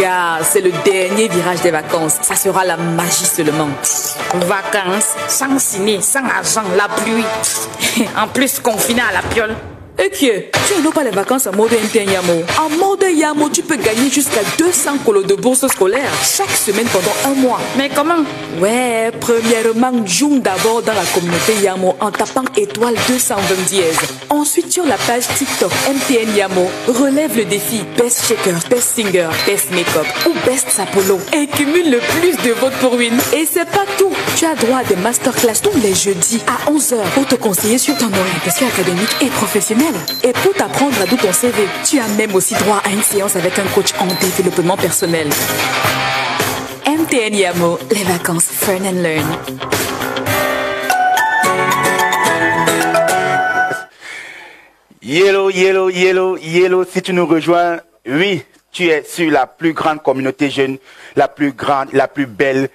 Regarde, c'est le dernier virage des vacances. Ça sera la magie seulement. Vacances, sans ciné, sans argent, la pluie. En plus, confiné à la piole. Et tu n'as pas les vacances en mode MTN Yamo. En mode Yamo, tu peux gagner jusqu'à 200 colos de bourse scolaire chaque semaine pendant un mois. Mais comment? Ouais, premièrement, joue d'abord dans la communauté Yamo en tapant étoile 220 dièse. Ensuite, sur la page TikTok MTN Yamo, relève le défi Best Shaker, Best Singer, Best Makeup ou Best Sapolo et cumule le plus de votes pour win. Et c'est pas tout. Tu as droit à des masterclass tous les jeudis à 11h pour te conseiller sur ton orientation académique et professionnelle. Et pour t'apprendre à d'où ton CV, tu as même aussi droit à une séance avec un coach en développement personnel. MTN Yamo, les vacances Fun and Learn. Yellow, yellow, yellow, yellow, si tu nous rejoins, oui, tu es sur la plus grande communauté jeune, la plus grande, la plus belle,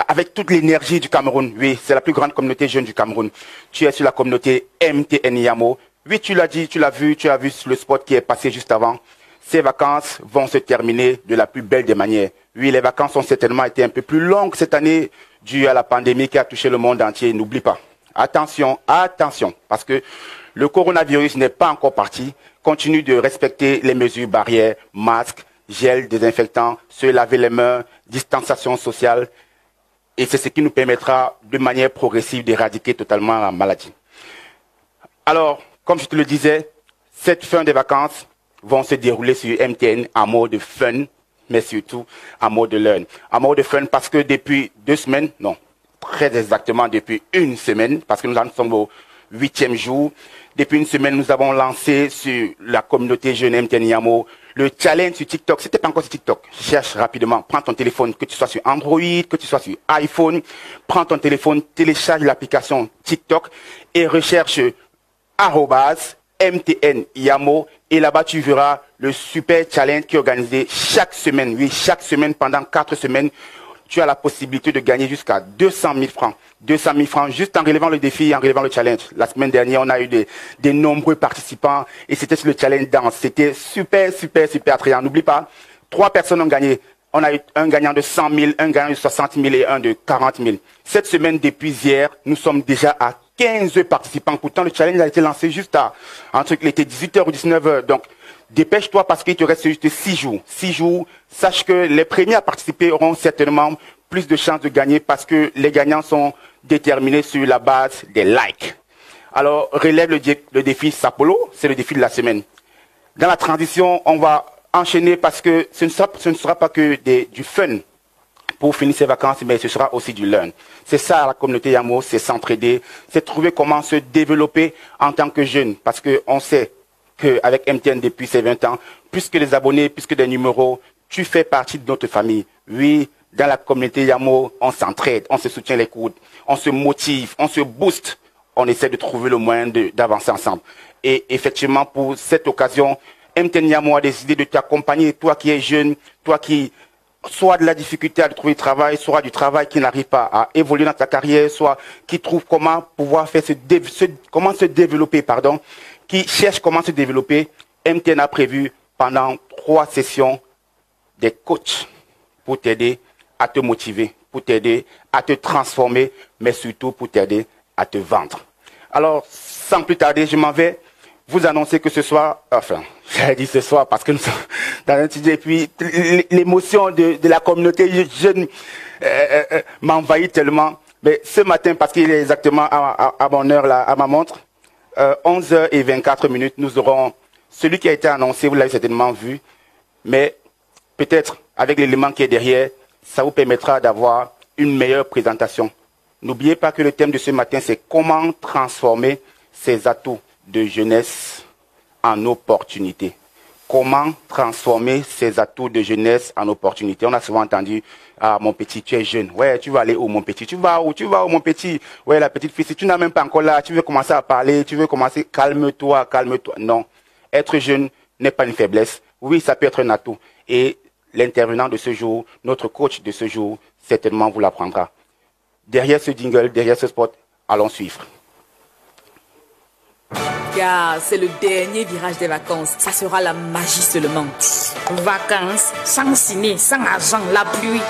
avec toute l'énergie du Cameroun. Oui, c'est la plus grande communauté jeune du Cameroun. Tu es sur la communauté MTN Yamo. Oui, tu l'as dit, tu l'as vu, tu as vu le spot qui est passé juste avant. Ces vacances vont se terminer de la plus belle des manières. Oui, les vacances ont certainement été un peu plus longues cette année dû à la pandémie qui a touché le monde entier. N'oublie pas. Attention, attention, parce que le coronavirus n'est pas encore parti. Continue de respecter les mesures barrières, masques, gel, désinfectant, se laver les mains, distanciation sociale. Et c'est ce qui nous permettra de manière progressive d'éradiquer totalement la maladie. Alors, comme je te le disais, cette fin des vacances vont se dérouler sur MTN en mode fun, mais surtout en mode learn. En mode fun parce que depuis 2 semaines, non, très exactement depuis 1 semaine, parce que nous en sommes au 8e jour. Depuis 1 semaine, nous avons lancé sur la communauté jeune MTN Yamo le challenge sur TikTok. C'était pas encore sur TikTok. Cherche rapidement. Prends ton téléphone, que tu sois sur Android, que tu sois sur iPhone. Prends ton téléphone, télécharge l'application TikTok et recherche @MTN Yamo. Et là-bas, tu verras le super challenge qui est organisé chaque semaine. Oui, chaque semaine, pendant 4 semaines. Tu as la possibilité de gagner jusqu'à 200 000 francs. 200 000 francs juste en relevant le défi, en relevant le challenge. La semaine dernière, on a eu des nombreux participants et c'était sur le challenge danse. C'était super, super, super attrayant. N'oublie pas, 3 personnes ont gagné. On a eu un gagnant de 100 000, un gagnant de 60 000 et un de 40 000. Cette semaine, depuis hier, nous sommes déjà à 15 participants. Pourtant, le challenge a été lancé juste entre il était 18h ou 19h. Donc, dépêche-toi parce qu'il te reste juste 6 jours. 6 jours. Sache que les premiers à participer auront certainement plus de chances de gagner parce que les gagnants sont déterminés sur la base des likes. Alors, relève le défi Sapolo. C'est le défi de la semaine. Dans la transition, on va enchaîner parce que ce ne sera pas que du fun pour finir ses vacances, mais ce sera aussi du learn. C'est ça la communauté Yamo, c'est s'entraider, c'est trouver comment se développer en tant que jeune. Parce qu'on sait qu'avec MTN depuis ses 20 ans, plus que des abonnés, plus que des numéros, tu fais partie de notre famille. Oui, dans la communauté Yamo, on s'entraide, on se soutient les coudes, on se motive, on se booste, on essaie de trouver le moyen d'avancer ensemble. Et effectivement, pour cette occasion, MTN Yamo a décidé de t'accompagner, toi qui es jeune, toi qui soit de la difficulté à trouver du travail, soit du travail qui n'arrive pas à évoluer dans ta carrière, soit qui trouve comment pouvoir faire comment se développer, qui cherche comment se développer. MTN a prévu pendant 3 sessions des coachs pour t'aider à te motiver, pour t'aider à te transformer, mais surtout pour t'aider à te vendre. Alors, sans plus tarder, je m'en vais vous annoncer que ce soir, enfin, j'allais dire ce soir parce que nous sommes dans un studio et puis l'émotion de la communauté jeune m'envahit tellement. Mais ce matin, parce qu'il est exactement à mon heure, là, à ma montre, 11h24, nous aurons celui qui a été annoncé, vous l'avez certainement vu, mais peut-être avec l'élément qui est derrière, ça vous permettra d'avoir une meilleure présentation. N'oubliez pas que le thème de ce matin, c'est comment transformer ses atouts de jeunesse en opportunités. Comment transformer ses atouts de jeunesse en opportunités. On a souvent entendu, ah mon petit, tu es jeune. Ouais, tu vas aller où mon petit? Tu vas où mon petit? Ouais, la petite fille, si tu n'as même pas encore là, tu veux commencer à parler, tu veux commencer, calme-toi, calme-toi. Non, être jeune n'est pas une faiblesse. Oui, ça peut être un atout. Et l'intervenant de ce jour, notre coach de ce jour, certainement vous l'apprendra. Derrière ce jingle, derrière ce spot, allons suivre. Regarde, c'est le dernier virage des vacances. Ça sera la magie seulement. Vacances, sans ciné, sans argent, la pluie.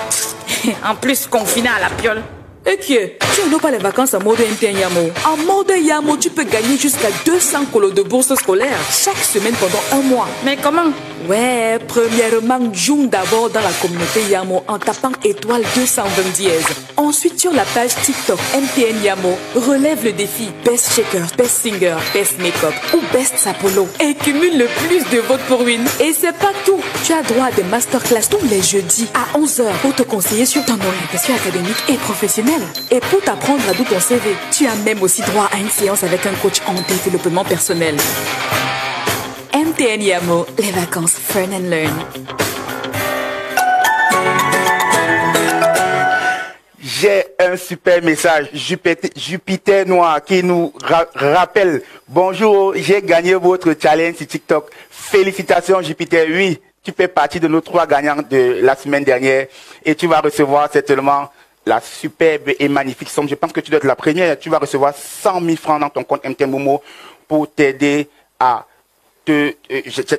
En plus, confiné à la piole. Et tu n'as pas les vacances en mode MTN Yamo. En mode Yamo, tu peux gagner jusqu'à 200 colos de bourse scolaire chaque semaine pendant un mois. Mais comment? Ouais, premièrement, joue d'abord dans la communauté Yamo en tapant étoile 220 dièse. Ensuite, sur la page TikTok MTN Yamo, relève le défi Best Shaker, Best Singer, Best Makeup ou Best Sapolo et cumule le plus de votes pour win. Et c'est pas tout. Tu as droit à des masterclass tous les jeudis à 11h pour te conseiller sur ton orientation académique et professionnelle. Et pour t'apprendre à d'où ton CV, tu as même aussi droit à une séance avec un coach en développement personnel. MTN Yamo, les vacances Fun and Learn. J'ai un super message, Jupiter Noir, qui nous rappelle, bonjour, j'ai gagné votre challenge sur TikTok. Félicitations Jupiter, oui, tu fais partie de nos 3 gagnants de la semaine dernière et tu vas recevoir certainement la superbe et magnifique somme. Je pense que tu dois être la première. Tu vas recevoir 100 000 francs dans ton compte MTN Momo pour t'aider à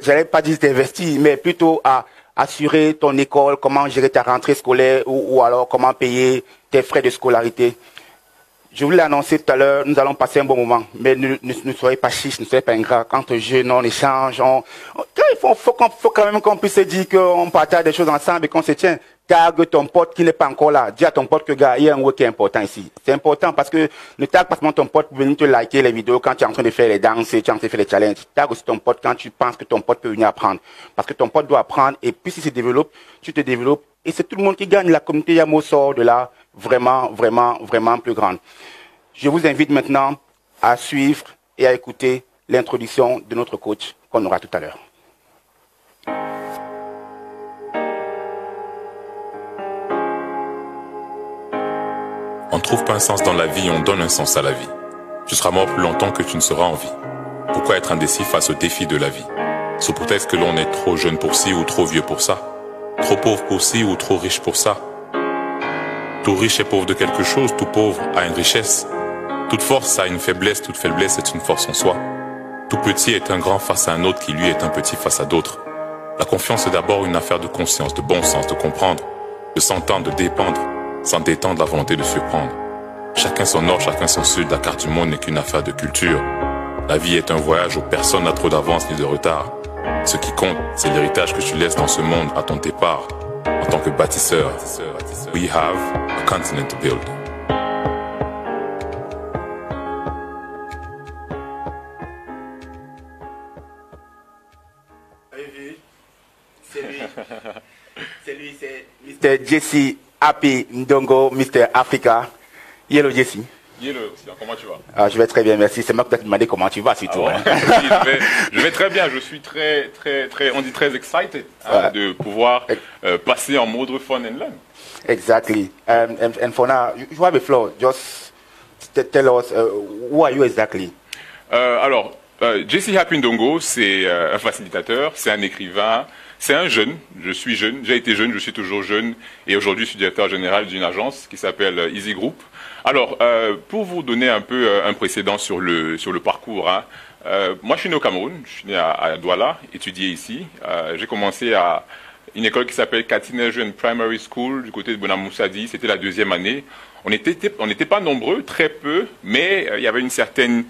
j'allais pas dire t'investir, mais plutôt à assurer ton école, comment gérer ta rentrée scolaire ou alors comment payer tes frais de scolarité. Je vous l'ai annoncé tout à l'heure, nous allons passer un bon moment, mais ne soyez pas chiches, ne soyez pas ingrats. Quand jeunes, on échange, il faut quand même qu'on puisse se dire qu'on partage des choses ensemble et qu'on se tient. Tag ton pote qui n'est pas encore là. Dis à ton pote que gars, il y a un work qui est important ici. C'est important parce que ne tag pas seulement ton pote pour venir te liker les vidéos quand tu es en train de faire les danses, tu es en train de faire les challenges. Tag aussi ton pote quand tu penses que ton pote peut venir apprendre. Parce que ton pote doit apprendre et puis s'il se développe, tu te développes et c'est tout le monde qui gagne. La communauté Yamo sort de là vraiment, vraiment, vraiment plus grande. Je vous invite maintenant à suivre et à écouter l'introduction de notre coach qu'on aura tout à l'heure. On ne trouve pas un sens dans la vie, on donne un sens à la vie. Tu seras mort plus longtemps que tu ne seras en vie. Pourquoi être indécis face aux défis de la vie? Sous prétexte que l'on est trop jeune pour ci ou trop vieux pour ça? Trop pauvre pour ci ou trop riche pour ça? Tout riche est pauvre de quelque chose, tout pauvre a une richesse. Toute force a une faiblesse, toute faiblesse est une force en soi. Tout petit est un grand face à un autre qui lui est un petit face à d'autres. La confiance est d'abord une affaire de conscience, de bon sens, de comprendre, de s'entendre, de dépendre, sans détendre la volonté de surprendre. Chacun son nord, chacun son sud, la carte du monde n'est qu'une affaire de culture. La vie est un voyage où personne n'a trop d'avance ni de retard. Ce qui compte, c'est l'héritage que tu laisses dans ce monde à ton départ. En tant que bâtisseur, we have a continent to build. C'est Mr. Jesse Happy Ndongo, Mr. Africa. Hello Jesse. Hello, comment tu vas? Je vais très bien, merci. C'est moi qui t'ai demandé comment tu vas, surtout. Ah ouais. Oui, je vais très bien. Je suis très, on dit très excited de pouvoir passer en mode fun and learn. Exactly. And for now, you have a floor. Just tell us, who are you exactly? Alors, Jesse Happy Ndongo, c'est un facilitateur, c'est un écrivain, c'est un jeune. Je suis jeune, j'ai été jeune, je suis toujours jeune. Et aujourd'hui, je suis directeur général d'une agence qui s'appelle Easy Group. Alors, pour vous donner un peu un précédent sur le parcours, hein, moi je suis né au Cameroun, je suis né à Douala, étudié ici. J'ai commencé à une école qui s'appelle Katina Jeune Primary School du côté de Bonamoussadi, c'était la 2e année. On n'était pas nombreux, très peu, mais il y avait une certaine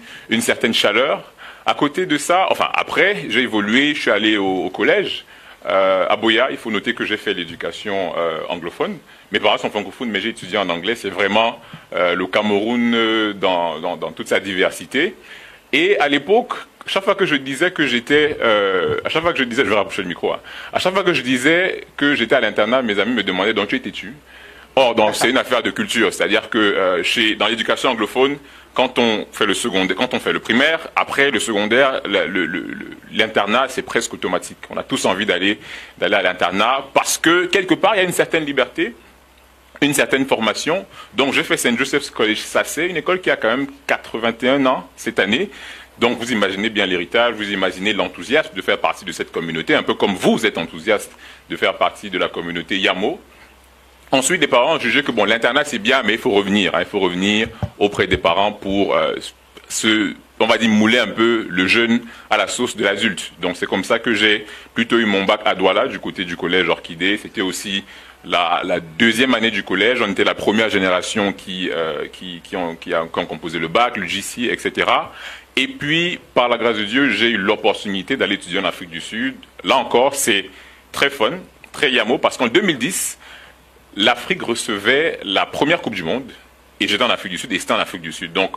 chaleur. À côté de ça, enfin après, j'ai évolué, je suis allé au collège. À Boya, il faut noter que j'ai fait l'éducation anglophone. Mes parents sont francophones, mais j'ai étudié en anglais. C'est vraiment le Cameroun dans toute sa diversité. Et à l'époque, chaque fois que je disais que j'étais, je vais rapprocher le micro. Hein. À chaque fois que je disais que j'étais à l'internat, mes amis me demandaient donc tu étais-tu? Or, c'est une affaire de culture, c'est-à-dire que dans l'éducation anglophone, quand on fait le secondaire, quand on fait le primaire, après le secondaire, l'internat c'est presque automatique. On a tous envie d'aller à l'internat parce que quelque part il y a une certaine liberté, une certaine formation. Donc j'ai fait St. Joseph's College Sassé, une école qui a quand même 81 ans cette année. Donc vous imaginez bien l'héritage, vous imaginez l'enthousiasme de faire partie de cette communauté, un peu comme vous êtes enthousiaste de faire partie de la communauté Yamo. Ensuite, les parents ont jugé que bon, l'internat c'est bien, mais il faut revenir auprès des parents pour on va dire, mouler un peu le jeune à la sauce de l'adulte. Donc c'est comme ça que j'ai plutôt eu mon bac à Douala, du côté du collège Orchidée. C'était aussi la deuxième année du collège. On était la première génération qui ont composé le bac, le GC, etc. Et puis, par la grâce de Dieu, j'ai eu l'opportunité d'aller étudier en Afrique du Sud. Là encore, c'est très fun, très yamo, parce qu'en 2010, l'Afrique recevait la première Coupe du Monde. Et j'étais en Afrique du Sud, et c'était en Afrique du Sud. Donc,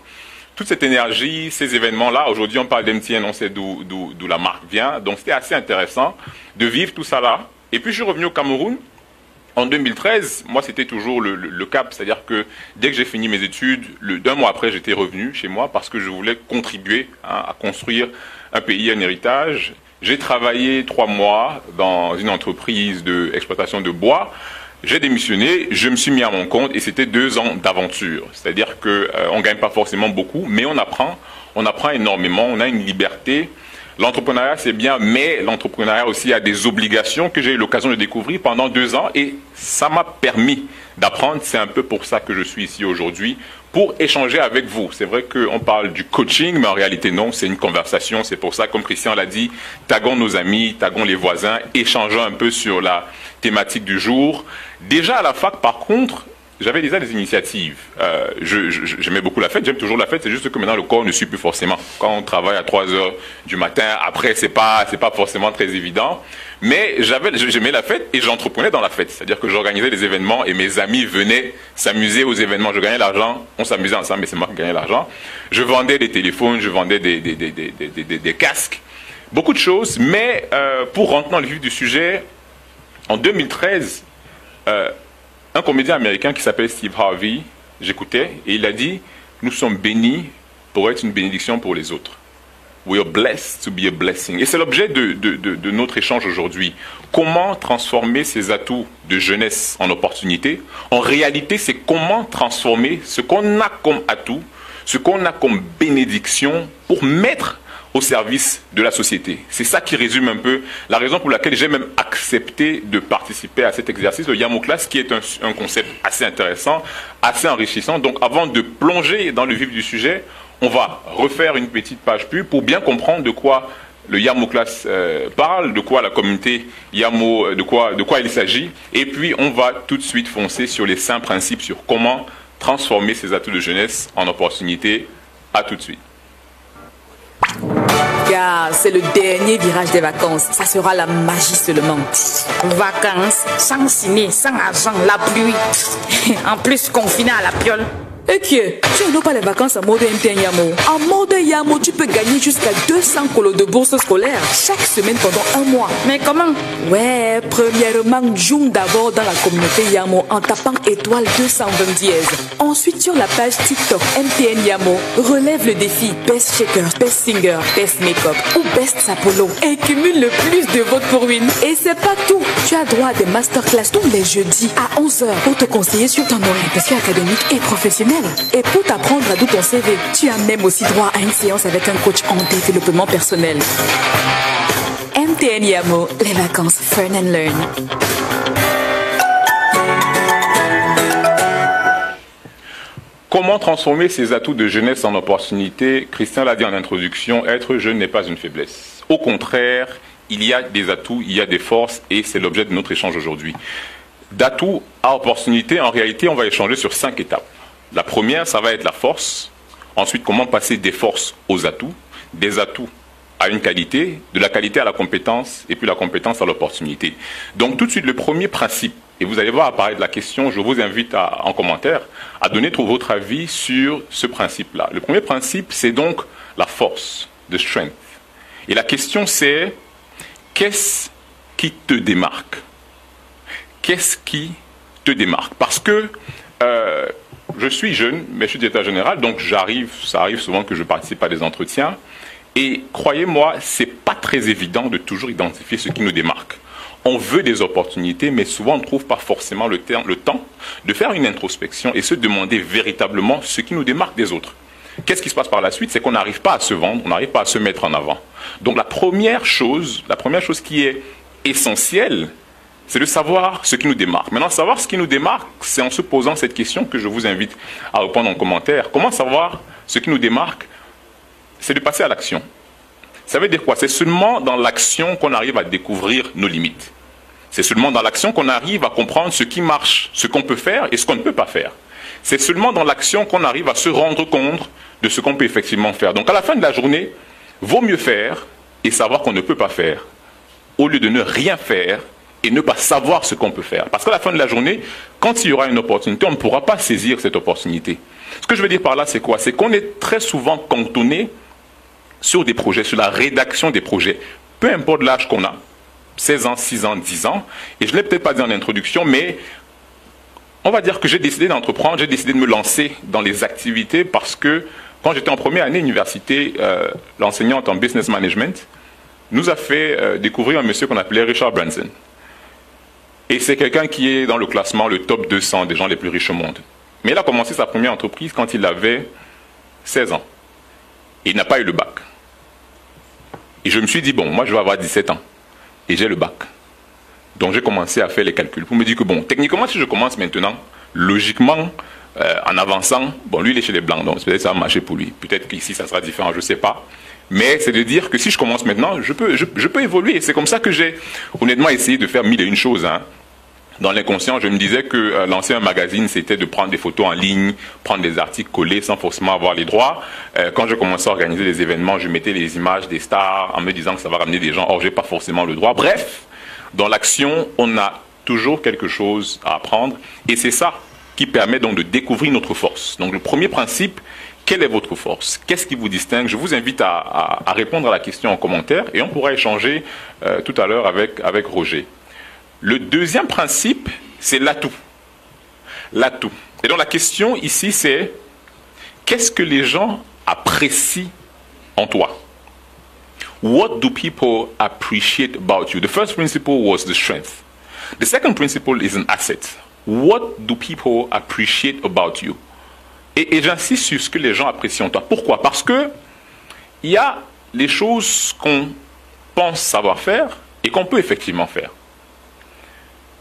toute cette énergie, ces événements-là, aujourd'hui on parle d'MTN, on sait d'où la marque vient. Donc, c'était assez intéressant de vivre tout ça là. Et puis, je suis revenu au Cameroun. En 2013, moi, c'était toujours le cap. C'est-à-dire que dès que j'ai fini mes études, d'un mois après, j'étais revenu chez moi parce que je voulais contribuer à construire un pays, un héritage. J'ai travaillé 3 mois dans une entreprise d'exploitation de bois. J'ai démissionné, je me suis mis à mon compte et c'était 2 ans d'aventure. C'est-à-dire qu'on ne gagne pas forcément beaucoup, mais on apprend énormément, on a une liberté. L'entrepreneuriat, c'est bien, mais l'entrepreneuriat aussi a des obligations que j'ai eu l'occasion de découvrir pendant 2 ans et ça m'a permis d'apprendre. C'est un peu pour ça que je suis ici aujourd'hui, pour échanger avec vous. C'est vrai qu'on parle du coaching, mais en réalité non, c'est une conversation. C'est pour ça, comme Christian l'a dit, taguons nos amis, taguons les voisins, échangeons un peu sur la thématique du jour. Déjà à la fac, par contre, j'avais déjà des initiatives. J'aimais beaucoup la fête, j'aime toujours la fête, c'est juste que maintenant le corps ne suit plus forcément. Quand on travaille à 3 heures du matin, après c'est pas forcément très évident. Mais j'aimais la fête et j'entreprenais dans la fête. C'est-à-dire que j'organisais des événements et mes amis venaient s'amuser aux événements. Je gagnais l'argent, on s'amusait ensemble, mais c'est moi qui gagnais l'argent. Je vendais des téléphones, je vendais des casques, beaucoup de choses. Mais pour rentrer dans le vif du sujet, en 2013, un comédien américain qui s'appelle Steve Harvey, j'écoutais, et il a dit « Nous sommes bénis pour être une bénédiction pour les autres. We are blessed to be a blessing. » Et c'est l'objet de notre échange aujourd'hui. Comment transformer ces atouts de jeunesse en opportunités? En réalité, c'est comment transformer ce qu'on a comme atout, ce qu'on a comme bénédiction pour mettre au service de la société. C'est ça qui résume un peu la raison pour laquelle j'ai même accepté de participer à cet exercice de Yamo Class, qui est un concept assez intéressant, assez enrichissant. Donc avant de plonger dans le vif du sujet, on va refaire une petite page pub pour bien comprendre de quoi le Yamo Class parle, de quoi la communauté Yamo, de quoi il s'agit. Et puis on va tout de suite foncer sur les 5 principes sur comment transformer ces atouts de jeunesse en opportunités. À tout de suite. Car c'est le dernier virage des vacances. Ça sera la magie seulement. Vacances, sans ciné, sans argent, la pluie. En plus, confiné à la piole. Et qui est? Tu n'as pas les vacances en mode MTN Yamo. En mode Yamo, tu peux gagner jusqu'à 200 colos de bourse scolaire chaque semaine pendant 1 mois. Mais comment? Ouais, premièrement, joue d'abord dans la communauté Yamo en tapant étoile 220 dièse. Ensuite, sur la page TikTok MTN Yamo, relève le défi Best Shaker, Best Singer, Best Makeup ou Best Sapolo et cumule le plus de votes pour win. Et c'est pas tout. Tu as droit à des masterclass tous les jeudis à 11h pour te conseiller sur ton orientation académique et professionnelle. Et pour t'apprendre à d'où ton CV, tu as même aussi droit à une séance avec un coach en développement personnel. MTN Yamo, les vacances Fun and Learn. Comment transformer ces atouts de jeunesse en opportunités? Christian l'a dit en introduction, être jeune n'est pas une faiblesse. Au contraire, il y a des atouts, il y a des forces et c'est l'objet de notre échange aujourd'hui. D'atouts à opportunités, en réalité, on va échanger sur 5 étapes. La première, ça va être la force. Ensuite, comment passer des forces aux atouts, des atouts à une qualité, de la qualité à la compétence, et puis la compétence à l'opportunité. Donc tout de suite, le premier principe, et vous allez voir apparaître la question, je vous invite en commentaire à donner votre avis sur ce principe-là. Le premier principe, c'est donc la force, the strength. Et la question c'est, qu'est-ce qui te démarque? Qu'est-ce qui te démarque? Parce que je suis jeune, mais je suis directeur général, donc ça arrive souvent que je participe à des entretiens. Et croyez-moi, c'est pas très évident de toujours identifier ce qui nous démarque. On veut des opportunités, mais souvent on ne trouve pas forcément le temps de faire une introspection et se demander véritablement ce qui nous démarque des autres. Qu'est-ce qui se passe par la suite? C'est qu'on n'arrive pas à se vendre, on n'arrive pas à se mettre en avant. Donc la première chose qui est essentielle, c'est de savoir ce qui nous démarque. Maintenant, savoir ce qui nous démarque, c'est en se posant cette question que je vous invite à répondre en commentaire. Comment savoir ce qui nous démarque? c'est de passer à l'action. Ça veut dire quoi? C'est seulement dans l'action qu'on arrive à découvrir nos limites. C'est seulement dans l'action qu'on arrive à comprendre ce qui marche, ce qu'on peut faire et ce qu'on ne peut pas faire. C'est seulement dans l'action qu'on arrive à se rendre compte de ce qu'on peut effectivement faire. Donc à la fin de la journée, vaut mieux faire et savoir qu'on ne peut pas faire, au lieu de ne rien faire et ne pas savoir ce qu'on peut faire. Parce qu'à la fin de la journée, quand il y aura une opportunité, on ne pourra pas saisir cette opportunité. Ce que je veux dire par là, c'est quoi? C'est qu'on est très souvent cantonné sur des projets, sur la rédaction des projets. Peu importe l'âge qu'on a, 16 ans, 6 ans, 10 ans, et je ne l'ai peut-être pas dit en introduction, mais on va dire que j'ai décidé d'entreprendre, j'ai décidé de me lancer dans les activités parce que quand j'étais en première année université, l'enseignante en business management nous a fait découvrir un monsieur qu'on appelait Richard Branson. Et c'est quelqu'un qui est dans le classement, le top 200 des gens les plus riches au monde. Mais il a commencé sa première entreprise quand il avait 16 ans. Et il n'a pas eu le bac. Et je me suis dit, bon, moi je vais avoir 17 ans. Et j'ai le bac. Donc j'ai commencé à faire les calculs pour me dire que, bon, techniquement, si je commence maintenant, logiquement, en avançant, bon, lui il est chez les Blancs, donc peut-être ça va marcher pour lui. Peut-être qu'ici ça sera différent, je ne sais pas. Mais c'est de dire que si je commence maintenant, je peux évoluer. Et c'est comme ça que j'ai honnêtement essayé de faire mille et une choses. Hein. Dans l'inconscient, je me disais que lancer un magazine, c'était de prendre des photos en ligne, prendre des articles collés sans forcément avoir les droits. Quand je commençais à organiser des événements, je mettais les images des stars en me disant que ça va ramener des gens. Or, je n'ai pas forcément le droit. Bref, dans l'action, on a toujours quelque chose à apprendre. Et c'est ça qui permet donc de découvrir notre force. Donc le premier principe, quelle est votre force? Qu'est-ce qui vous distingue? Je vous invite à répondre à la question en commentaire et on pourra échanger tout à l'heure avec Roger. Le deuxième principe, c'est l'atout. L'atout. Et donc la question ici, c'est qu'est-ce que les gens apprécient en toi? What do people appreciate about you? The first principle was the strength. The second principle is an asset. What do people appreciate about you? Et j'insiste sur ce que les gens apprécient en toi. Pourquoi? Parce que il y a les choses qu'on pense savoir faire et qu'on peut effectivement faire.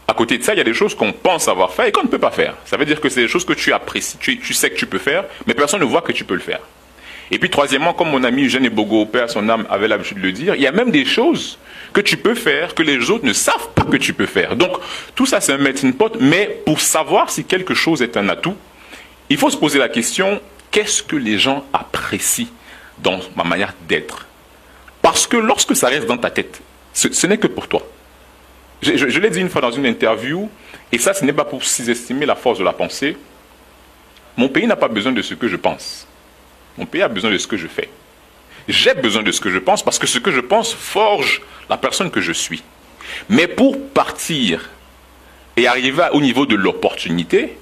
À côté de ça, il y a des choses qu'on pense savoir faire et qu'on ne peut pas faire. Ça veut dire que c'est des choses que tu apprécies, tu sais que tu peux faire, mais personne ne voit que tu peux le faire. Et puis troisièmement, comme mon ami Eugène Ebogo, père son âme, avait l'habitude de le dire, il y a même des choses que tu peux faire que les autres ne savent pas que tu peux faire. Donc tout ça c'est un melting pot, mais pour savoir si quelque chose est un atout, il faut se poser la question, qu'est-ce que les gens apprécient dans ma manière d'être? Parce que lorsque ça reste dans ta tête, ce n'est que pour toi. Je l'ai dit une fois dans une interview, et ça ce n'est pas pour sous-estimer la force de la pensée. Mon pays n'a pas besoin de ce que je pense. Mon pays a besoin de ce que je fais. J'ai besoin de ce que je pense parce que ce que je pense forge la personne que je suis. Mais pour partir et arriver au niveau de l'opportunité,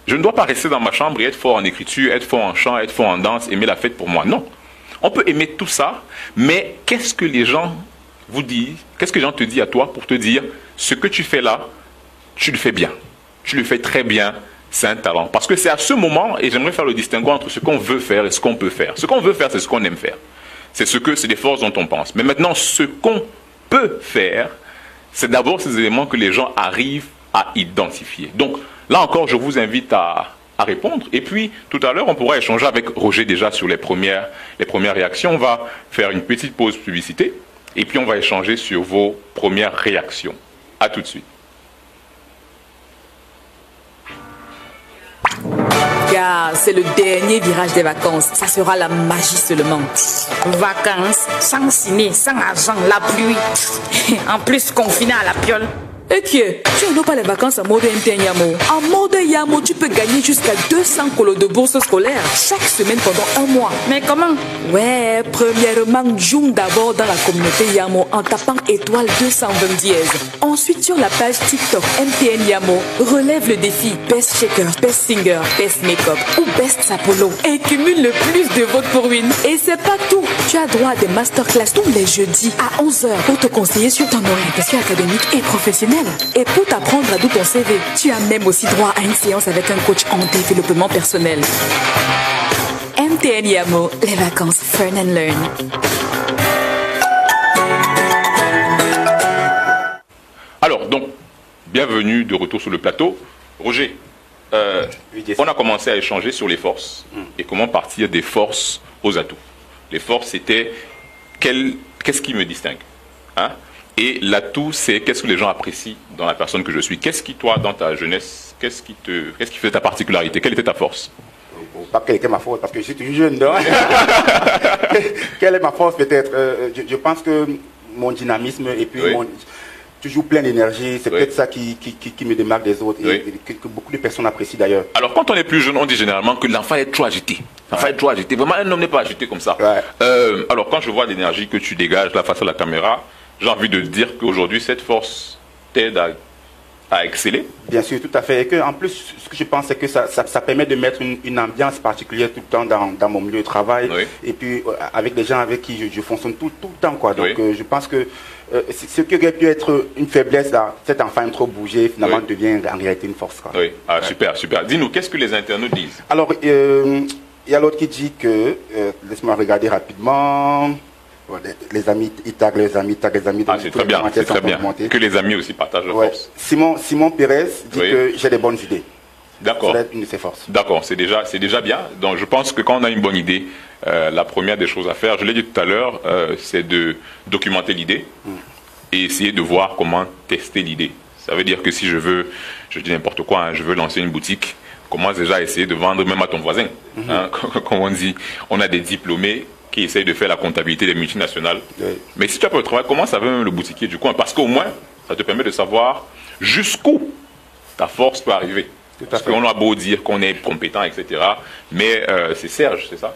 je ne dois pas rester dans ma chambre et être fort en écriture, être fort en chant, être fort en danse, aimer la fête pour moi. Non. On peut aimer tout ça, mais qu'est-ce que les gens vous disent? Qu'est-ce que les gens te disent à toi pour te dire ce que tu fais là, tu le fais bien. Tu le fais très bien. C'est un talent. Parce que c'est à ce moment, et j'aimerais faire le distinguo entre ce qu'on veut faire et ce qu'on peut faire. Ce qu'on veut faire, c'est ce qu'on aime faire. C'est des forces dont on pense. Mais maintenant, ce qu'on peut faire, c'est d'abord ces éléments que les gens arrivent à identifier. Donc, là encore, je vous invite à répondre. Et puis, tout à l'heure, on pourra échanger avec Roger déjà sur les premières réactions. On va faire une petite pause publicité. Et puis, on va échanger sur vos premières réactions. À tout de suite. Car c'est le dernier virage des vacances. Ça sera la magie seulement. Vacances, sans ciné, sans argent, la pluie. En plus, confiné à la piole. Et qui est? Tu n'as pas les vacances en mode MTN Yamo. En mode Yamo, tu peux gagner jusqu'à 200 colos de bourse scolaire chaque semaine pendant un mois. Mais comment? Ouais, premièrement, joue d'abord dans la communauté Yamo en tapant étoile 220 dièse. Ensuite, sur la page TikTok MTN Yamo, relève le défi Best Shaker, Best Singer, Best Makeup ou Best Sapolo et cumule le plus de votes pour win. Et c'est pas tout. Tu as droit à des masterclass tous les jeudis à 11h pour te conseiller sur ton orientation académique et professionnelle. Et pour t'apprendre à d'où ton CV, tu as même aussi droit à une séance avec un coach en développement personnel. MTN Yamo, les vacances Fun and Learn. Alors, donc, bienvenue de retour sur le plateau. Roger, on a commencé à échanger sur les forces et comment partir des forces aux atouts. Les forces, c'était qu'est-ce qui me distingue, hein? Et l'atout, c'est qu'est-ce que les gens apprécient dans la personne que je suis. Qu'est-ce qui, toi, dans ta jeunesse, qu'est-ce qui fait ta particularité? Quelle était ta force? Pas quelle était ma force, parce que je suis toujours jeune. Quelle est ma force peut-être? Je pense que mon dynamisme et puis toujours plein d'énergie, c'est peut-être ça qui me démarque des autres et que beaucoup de personnes apprécient d'ailleurs. Alors quand on est plus jeune, on dit généralement que l'enfant est trop agité. L'enfant est trop agité. Vraiment, un homme n'est pas agité comme ça. Alors quand je vois l'énergie que tu dégages là face à la caméra, j'ai envie de dire qu'aujourd'hui, cette force t'aide à exceller. Bien sûr, tout à fait. Et que, en plus, ce que je pense, c'est que ça permet de mettre une ambiance particulière tout le temps dans mon milieu de travail. Et puis, avec des gens avec qui je fonctionne tout le temps, quoi. Donc, je pense que ce qui aurait pu être une faiblesse, là, cet enfant aime trop bouger, finalement, devient en réalité une force, quoi. Oui, super, super. Dis-nous, qu'est-ce que les internautes disent? Alors, il y a l'autre qui dit que, laisse-moi regarder rapidement. Les amis, ils taguent les amis. C'est très bien, c'est très bien. Que les amis aussi partagent leurs forces. Simon Pérez dit que j'ai des bonnes idées. D'accord. C'est une de ses forces. D'accord, c'est déjà bien. Donc je pense que quand on a une bonne idée, la première des choses à faire, je l'ai dit tout à l'heure, c'est de documenter l'idée et essayer de voir comment tester l'idée. Ça veut dire que si je dis n'importe quoi, hein, je veux lancer une boutique, commence déjà à essayer de vendre même à ton voisin. Hein, comme on dit, on a des diplômés qui essayent de faire la comptabilité des multinationales. Mais si tu as pas le travail, commence avec le boutiquier du coin, parce qu'au moins, ça te permet de savoir jusqu'où ta force peut arriver. Parce qu'on a beau dire qu'on est compétent, etc. Mais c'est Serge, c'est ça?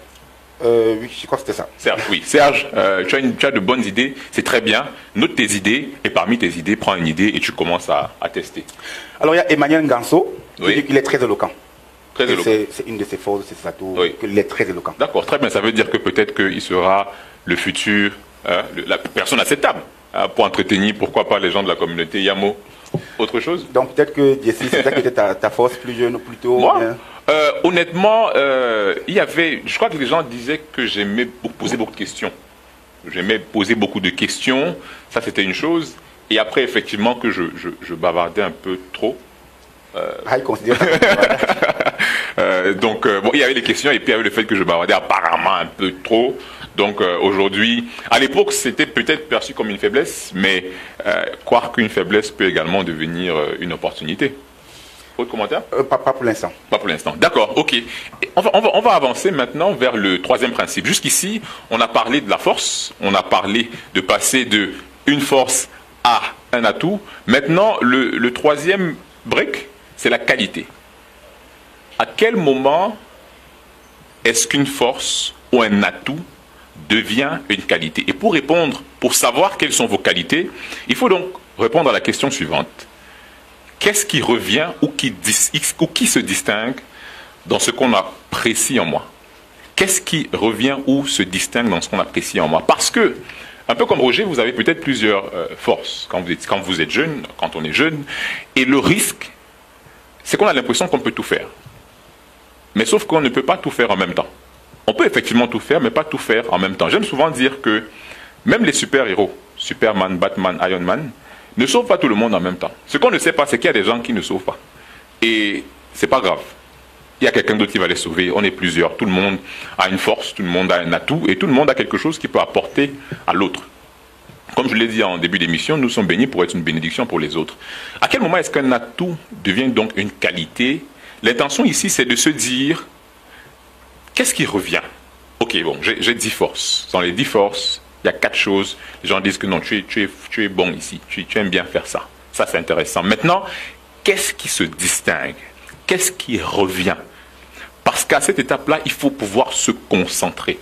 Oui, je crois que c'était ça. Serge, oui. Serge, tu as de bonnes idées, c'est très bien. Note tes idées, et parmi tes idées, prends une idée et tu commences à tester. Alors, il y a Emmanuel Nganso, qui dit qu'il est très éloquent. C'est une de ses forces, c'est ça tout, qu'il est très éloquent. D'accord, très bien. Ça veut dire que peut-être qu'il sera le futur, la personne à cette table, pour entretenir, pourquoi pas, les gens de la communauté Yamo. Autre chose? Donc peut-être que, Jessie, c'est ça qui était ta force plus jeune ou plus tôt? Moi, honnêtement, je crois que les gens disaient que j'aimais poser beaucoup de questions. J'aimais poser beaucoup de questions, ça c'était une chose. Et après, effectivement, que je bavardais un peu trop. Il considère ça. Donc, il y avait les questions et puis il y avait le fait que je bavardais apparemment un peu trop. Donc, aujourd'hui, à l'époque, c'était peut-être perçu comme une faiblesse, mais croire qu'une faiblesse peut également devenir une opportunité. Autre commentaire? Pas pour l'instant. Pas pour l'instant. D'accord, ok. On va avancer maintenant vers le troisième principe. Jusqu'ici, on a parlé de la force, on a parlé de passer de une force à un atout. Maintenant, le troisième brick, c'est la qualité. À quel moment est-ce qu'une force ou un atout devient une qualité? Et pour répondre, pour savoir quelles sont vos qualités, il faut donc répondre à la question suivante. Qu'est-ce qui revient ou qui se distingue dans ce qu'on apprécie en moi? Qu'est-ce qui revient ou se distingue dans ce qu'on apprécie en moi? Parce que, un peu comme Roger, vous avez peut-être plusieurs forces quand vous êtes jeune, quand on est jeune, et le risque, c'est qu'on a l'impression qu'on peut tout faire. Mais sauf qu'on ne peut pas tout faire en même temps. On peut effectivement tout faire, mais pas tout faire en même temps. J'aime souvent dire que même les super-héros, Superman, Batman, Iron Man, ne sauvent pas tout le monde en même temps. Ce qu'on ne sait pas, c'est qu'il y a des gens qui ne sauvent pas. Et c'est pas grave. Il y a quelqu'un d'autre qui va les sauver. On est plusieurs. Tout le monde a une force, tout le monde a un atout, et tout le monde a quelque chose qui peut apporter à l'autre. Comme je l'ai dit en début d'émission, nous sommes bénis pour être une bénédiction pour les autres. À quel moment est-ce qu'un atout devient donc une qualité? L'intention ici, c'est de se dire, qu'est-ce qui revient? Ok, bon, j'ai 10 forces. Dans les 10 forces, il y a 4 choses. Les gens disent que non, tu es bon ici, tu aimes bien faire ça. Ça, c'est intéressant. Maintenant, qu'est-ce qui se distingue? Qu'est-ce qui revient? Parce qu'à cette étape-là, il faut pouvoir se concentrer.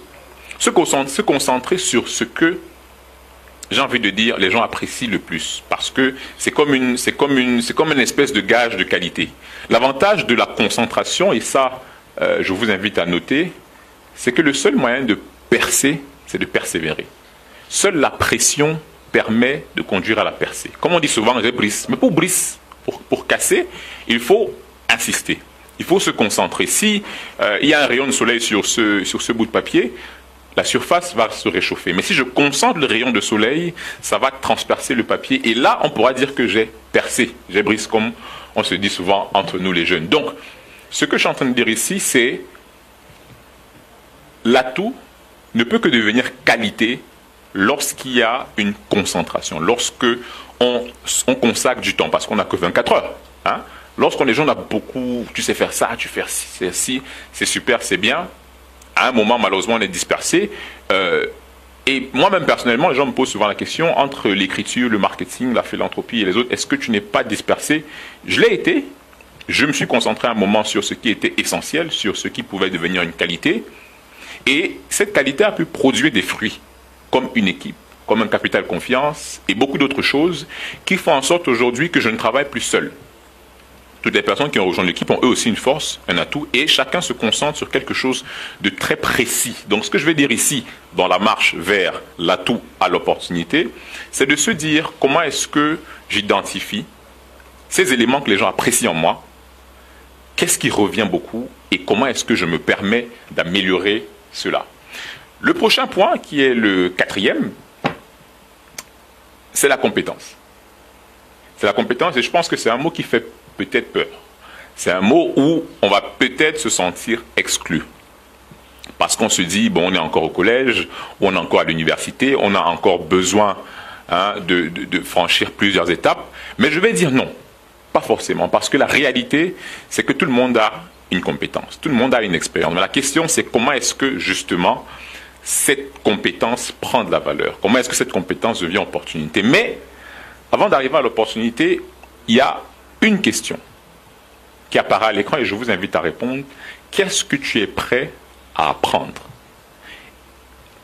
Se concentrer sur ce que, j'ai envie de dire, les gens apprécient le plus. Parce que c'est comme une espèce de gage de qualité. L'avantage de la concentration, et ça, je vous invite à noter, c'est que le seul moyen de percer, c'est de persévérer. Seule la pression permet de conduire à la percée. Comme on dit souvent, rebrise. Mais pour casser, il faut insister. Il faut se concentrer. Si il y a un rayon de soleil sur ce bout de papier, la surface va se réchauffer. Mais si je concentre le rayon de soleil, ça va transpercer le papier. Et là, on pourra dire que j'ai percé, j'ai brisé, comme on se dit souvent entre nous les jeunes. Donc, ce que je suis en train de dire ici, c'est l'atout ne peut que devenir qualité lorsqu'il y a une concentration, lorsque on consacre du temps, parce qu'on n'a que 24 heures. Hein? Lorsqu'on les gens ont beaucoup, tu sais faire ça, tu fais ci, c'est super, c'est bien. À un moment, malheureusement, on est dispersé. Et moi-même, personnellement, les gens me posent souvent la question, entre l'écriture, le marketing, la philanthropie et les autres, est-ce que tu n'es pas dispersé? Je l'ai été. Je me suis concentré un moment sur ce qui était essentiel, sur ce qui pouvait devenir une qualité. Et cette qualité a pu produire des fruits, comme une équipe, comme un capital confiance et beaucoup d'autres choses qui font en sorte aujourd'hui que je ne travaille plus seul. Toutes les personnes qui ont rejoint l'équipe ont eux aussi une force, un atout, et chacun se concentre sur quelque chose de très précis. Donc ce que je vais dire ici, dans la marche vers l'atout à l'opportunité, c'est de se dire comment est-ce que j'identifie ces éléments que les gens apprécient en moi, qu'est-ce qui revient beaucoup, et comment est-ce que je me permets d'améliorer cela. Le prochain point, qui est le 4e, c'est la compétence. C'est la compétence, et je pense que c'est un mot qui fait peut-être peur. C'est un mot où on va peut-être se sentir exclu. Parce qu'on se dit, bon, on est encore au collège, ou on est encore à l'université, on a encore besoin de franchir plusieurs étapes. Mais je vais dire non, pas forcément, parce que la réalité, c'est que tout le monde a une compétence, tout le monde a une expérience. Mais la question, c'est comment est-ce que, justement, cette compétence prend de la valeur? Comment est-ce que cette compétence devient opportunité? Mais, avant d'arriver à l'opportunité, il y a une question qui apparaît à l'écran et je vous invite à répondre. Qu'est-ce que tu es prêt à apprendre?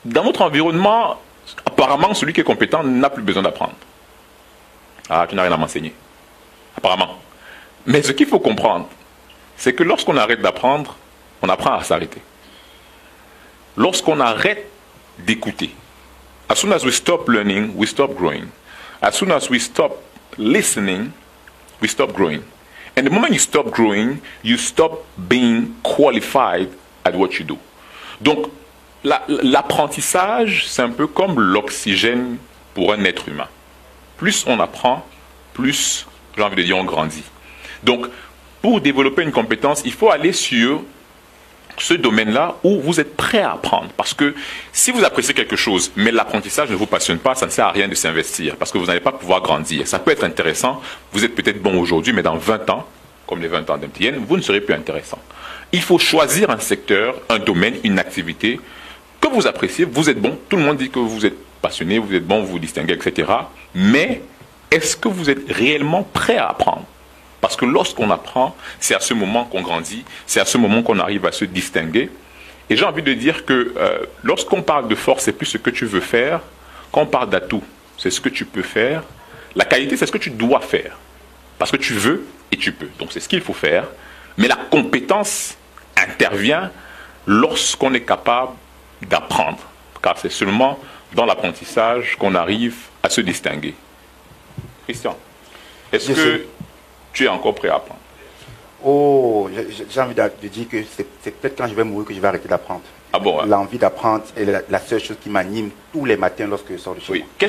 Dans notre environnement, apparemment, celui qui est compétent n'a plus besoin d'apprendre. Ah, tu n'as rien à m'enseigner. Apparemment. Mais ce qu'il faut comprendre, c'est que lorsqu'on arrête d'apprendre, on apprend à s'arrêter. Lorsqu'on arrête d'écouter, as soon as we stop learning, we stop growing. As soon as we stop listening, we stop growing. And the moment you stop growing, you stop being qualified at what you do. Donc, l'apprentissage, c'est un peu comme l'oxygène pour un être humain. Plus on apprend, plus, j'ai envie de dire, on grandit. Donc, pour développer une compétence, il faut aller sur ce domaine-là où vous êtes prêt à apprendre. Parce que si vous appréciez quelque chose, mais l'apprentissage ne vous passionne pas, ça ne sert à rien de s'investir. Parce que vous n'allez pas pouvoir grandir. Ça peut être intéressant. Vous êtes peut-être bon aujourd'hui, mais dans 20 ans, comme les 20 ans d'MTN, vous ne serez plus intéressant. Il faut choisir un secteur, un domaine, une activité que vous appréciez. Vous êtes bon. Tout le monde dit que vous êtes passionné, vous êtes bon, vous vous distinguez, etc. Mais est-ce que vous êtes réellement prêt à apprendre? Parce que lorsqu'on apprend, c'est à ce moment qu'on grandit, c'est à ce moment qu'on arrive à se distinguer. Et j'ai envie de dire que lorsqu'on parle de force, c'est plus ce que tu veux faire. Quand on parle d'atout, c'est ce que tu peux faire. La qualité, c'est ce que tu dois faire. Parce que tu veux et tu peux. Donc c'est ce qu'il faut faire. Mais la compétence intervient lorsqu'on est capable d'apprendre. Car c'est seulement dans l'apprentissage qu'on arrive à se distinguer. Christian, est-ce que tu es encore prêt à apprendre? Oh, j'ai envie de dire que c'est peut-être quand je vais mourir que je vais arrêter d'apprendre. Ah bon, hein? L'envie d'apprendre est la seule chose qui m'anime tous les matins lorsque je sors de chez moi. Je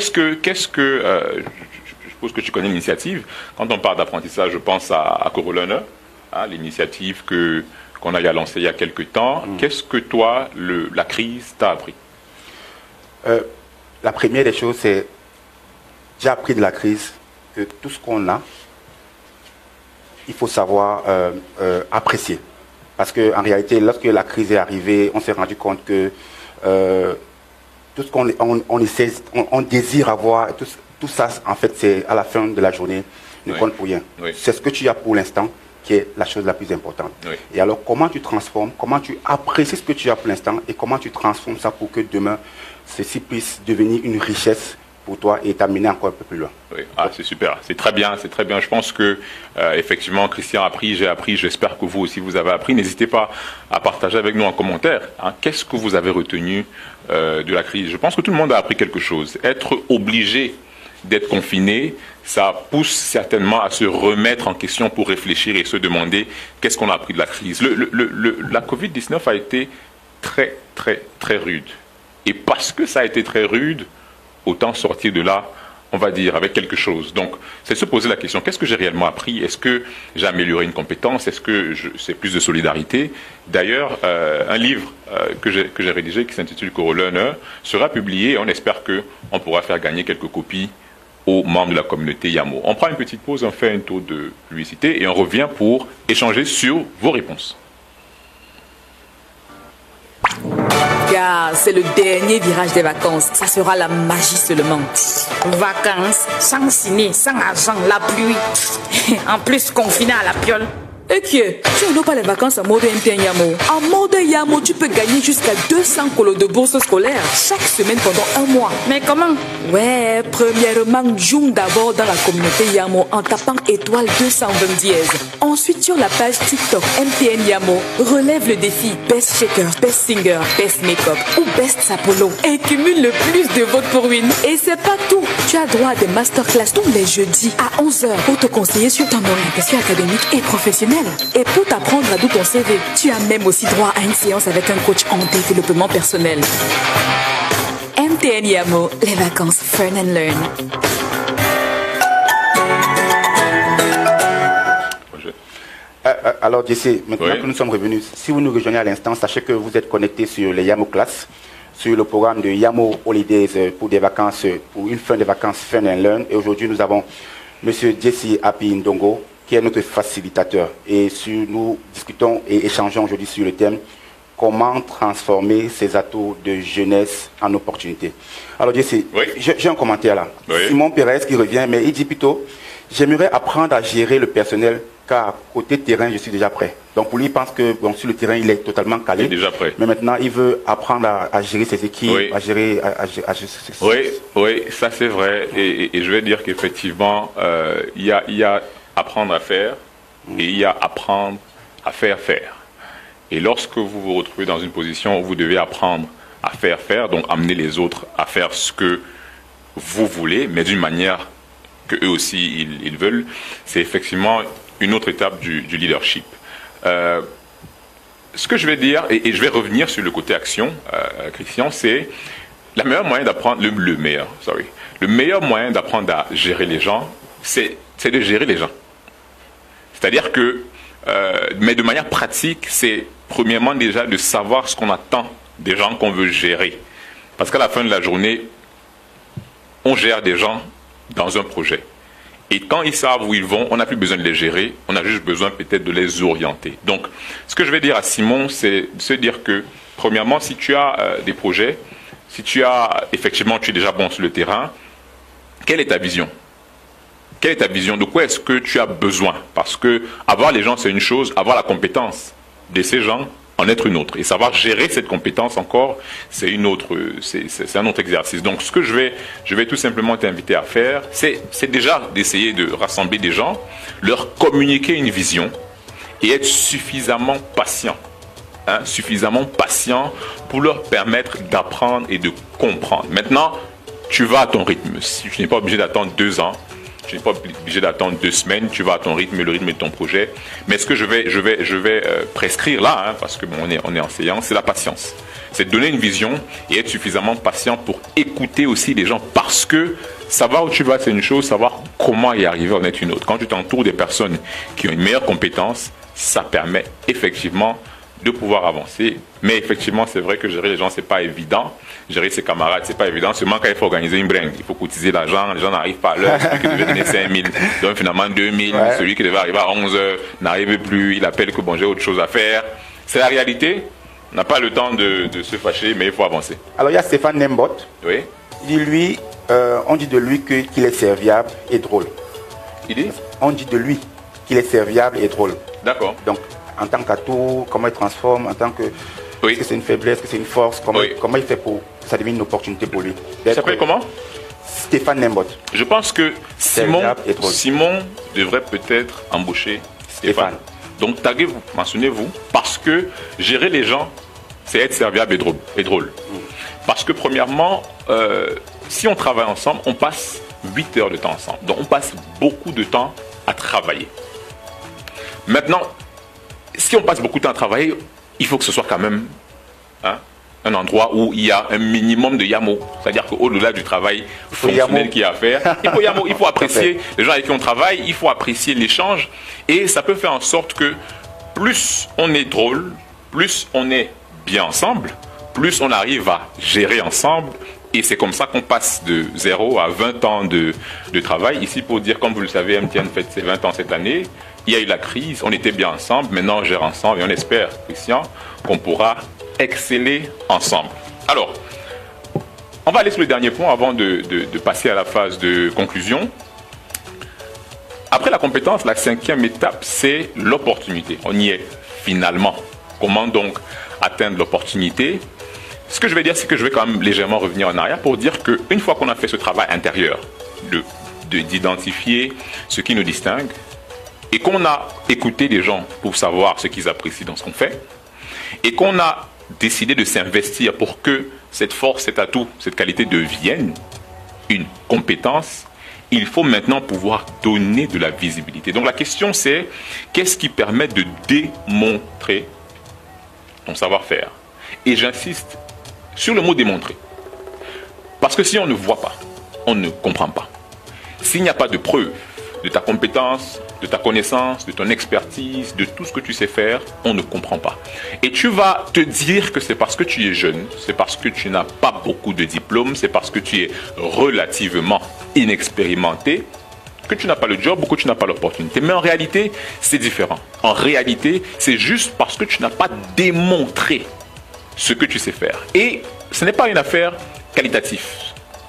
suppose que tu connais l'initiative. Quand on parle d'apprentissage, je pense à Corolearner, l'initiative qu'on a lancée il y a quelques temps. Qu'est-ce que toi, la crise t'a appris? La première des choses, c'est j'ai appris de la crise que tout ce qu'on a, il faut savoir apprécier. Parce qu'en réalité, lorsque la crise est arrivée, on s'est rendu compte que tout ce qu'on désire avoir, tout ça, en fait, c'est à la fin de la journée, ne compte pour rien. Oui. C'est ce que tu as pour l'instant qui est la chose la plus importante. Oui. Et alors, comment tu transformes, comment tu apprécies ce que tu as pour l'instant et comment tu transformes ça pour que demain, ceci puisse devenir une richesse pour toi et t'amener encore un peu plus loin. Oui. Ah, c'est super, c'est très bien, c'est très bien. Je pense que effectivement, Christian a appris, j'ai appris, j'espère que vous aussi vous avez appris. N'hésitez pas à partager avec nous en commentaire. Qu'est-ce que vous avez retenu de la crise? Je pense que tout le monde a appris quelque chose. Être obligé d'être confiné, ça pousse certainement à se remettre en question pour réfléchir et se demander qu'est-ce qu'on a appris de la crise. La Covid-19 a été très, très, très rude. Et parce que ça a été très rude, autant sortir de là on va dire, avec quelque chose. Donc, c'est se poser la question, qu'est-ce que j'ai réellement appris? Est-ce que j'ai amélioré une compétence? Est-ce que c'est plus de solidarité? D'ailleurs, un livre que j'ai rédigé, qui s'intitule Co-Learner, sera publié et on espère qu'on pourra faire gagner quelques copies aux membres de la communauté Yamo. On prend une petite pause, on fait un tour de publicité et on revient pour échanger sur vos réponses. Car c'est le dernier virage des vacances. Ça sera la magie seulement. Vacances, sans ciné, sans argent, la pluie. En plus, confiné à la piole. Et qui est? Tu n'as pas les vacances en mode MTN Yamo. En mode Yamo, tu peux gagner jusqu'à 200 colos de bourse scolaire chaque semaine pendant un mois. Mais comment? Ouais, premièrement, joue d'abord dans la communauté Yamo en tapant étoile 220 dièse. Ensuite, sur la page TikTok MTN Yamo, relève le défi Best Shaker, Best Singer, Best Makeup ou Best Sapolo et cumule le plus de votes pour win. Et c'est pas tout. Tu as droit à des masterclass tous les jeudis à 11h pour te conseiller sur ton orientation académique et professionnelle. Et pour t'apprendre à d'où ton CV, tu as même aussi droit à une séance avec un coach en développement personnel. MTN Yamo, les vacances Fun and Learn. Alors, Jesse, maintenant que nous sommes revenus, si vous nous rejoignez à l'instant, sachez que vous êtes connecté sur les Yamo Class, sur le programme de Yamo Holidays pour des vacances, pour une fin de vacances Fun and Learn. Et aujourd'hui, nous avons M. Jesse Happy Ndongo, qui est notre facilitateur. Et nous discutons et échangeons aujourd'hui sur le thème comment transformer ces atouts de jeunesse en opportunités. Alors, Jesse, j'ai un commentaire là. Simon Pérez qui revient, mais il dit plutôt, j'aimerais apprendre à gérer le personnel car côté terrain, je suis déjà prêt. Donc, pour lui, il pense que sur le terrain, il est totalement calé. Il est déjà prêt. Mais maintenant, il veut apprendre à gérer ses équipes, à gérer Oui, ça c'est vrai. Et je vais dire qu'effectivement, il y a apprendre à faire et il y a apprendre à faire faire. Et lorsque vous vous retrouvez dans une position où vous devez apprendre à faire faire, donc amener les autres à faire ce que vous voulez, mais d'une manière que eux aussi ils veulent, c'est effectivement une autre étape du leadership. Ce que je vais dire, et je vais revenir sur le côté action, Christian, c'est le meilleur moyen d'apprendre, le meilleur moyen d'apprendre à gérer les gens, c'est de gérer les gens. C'est-à-dire que, mais de manière pratique, c'est premièrement déjà de savoir ce qu'on attend des gens qu'on veut gérer. Parce qu'à la fin de la journée, on gère des gens dans un projet. Et quand ils savent où ils vont, on n'a plus besoin de les gérer, on a juste besoin peut-être de les orienter. Donc, ce que je vais dire à Simon, c'est de se dire que, premièrement, si tu as des projets, si tu es déjà bon sur le terrain, quelle est ta vision ? Quelle est ta vision? De quoi est-ce que tu as besoin? Parce que avoir les gens, c'est une chose, avoir la compétence de ces gens, en être une autre. Et savoir gérer cette compétence encore, c'est un autre exercice. Donc, ce que je vais tout simplement t'inviter à faire, c'est déjà d'essayer de rassembler des gens, leur communiquer une vision et être suffisamment patient. Suffisamment patient pour leur permettre d'apprendre et de comprendre. Maintenant, tu vas à ton rythme. Si tu n'es pas obligé d'attendre 2 ans, tu n'es pas obligé d'attendre 2 semaines, tu vas à ton rythme et le rythme de ton projet. Mais ce que je vais prescrire là, parce que on est en séance, c'est la patience. C'est de donner une vision et être suffisamment patient pour écouter aussi les gens. Parce que savoir où tu vas, c'est une chose, savoir comment y arriver en est une autre. Quand tu t'entoures des personnes qui ont une meilleure compétence, ça permet effectivement de pouvoir avancer. Mais effectivement, c'est vrai que gérer les gens, c'est pas évident. Gérer ses camarades, c'est pas évident. Seulement quand il faut organiser une bringue, il faut cotiser l'argent, les gens n'arrivent pas à l'heure. Celui qui devait donner 5 000 donne finalement 2 000. Celui qui devait arriver à 11 h n'arrive plus. Il appelle que bon, j'ai autre chose à faire. C'est la réalité. On n'a pas le temps de se fâcher, mais il faut avancer. Alors il y a Stéphane Nembot. Oui. On dit de lui qu'il est serviable et drôle. Il dit? On dit de lui qu'il est serviable et drôle. D'accord. Donc, en tant qu'atout, comment il transforme, en tant que... Oui. Est-ce que c'est une faiblesse, est-ce que c'est une force, comment il fait pour que ça devienne une opportunité pour lui? Il s'appelle comment? Stéphane Nembot. Je pense que Simon devrait peut-être embaucher Stéphane. Donc taguez-vous, mentionnez-vous, parce que gérer les gens, c'est être serviable et drôle. Parce que premièrement, si on travaille ensemble, on passe 8 heures de temps ensemble. Donc on passe beaucoup de temps à travailler. Maintenant, si on passe beaucoup de temps à travailler, il faut que ce soit quand même un endroit où il y a un minimum de Yamo. C'est-à-dire qu'au-delà du travail fonctionnel qu'il y a à faire, il faut Yamo, il faut apprécier les gens avec qui on travaille, il faut apprécier l'échange. Et ça peut faire en sorte que plus on est drôle, plus on est bien ensemble, plus on arrive à gérer ensemble. Et c'est comme ça qu'on passe de 0 à 20 ans de travail. Ici, pour dire, comme vous le savez, MTN fête ses 20 ans cette année. Il y a eu la crise, on était bien ensemble, maintenant on gère ensemble et on espère, Christian, qu'on pourra exceller ensemble. Alors, on va aller sur le dernier point avant de passer à la phase de conclusion. Après la compétence, la 5e étape, c'est l'opportunité. On y est finalement. Comment donc atteindre l'opportunité? Ce que je vais dire, c'est que je vais quand même légèrement revenir en arrière pour dire qu'une fois qu'on a fait ce travail intérieur, d'identifier ce qui nous distingue, et qu'on a écouté les gens pour savoir ce qu'ils apprécient dans ce qu'on fait, et qu'on a décidé de s'investir pour que cette force, cet atout, cette qualité devienne une compétence, il faut maintenant pouvoir donner de la visibilité. Donc la question c'est, qu'est-ce qui permet de démontrer ton savoir-faire? Et j'insiste sur le mot démontrer. Parce que si on ne voit pas, on ne comprend pas. S'il n'y a pas de preuve de ta compétence, de ta connaissance, de ton expertise, de tout ce que tu sais faire, on ne comprend pas. Et tu vas te dire que c'est parce que tu es jeune, c'est parce que tu n'as pas beaucoup de diplômes, c'est parce que tu es relativement inexpérimenté, que tu n'as pas le job ou que tu n'as pas l'opportunité. Mais en réalité, c'est différent. En réalité, c'est juste parce que tu n'as pas démontré ce que tu sais faire. Et ce n'est pas une affaire qualitative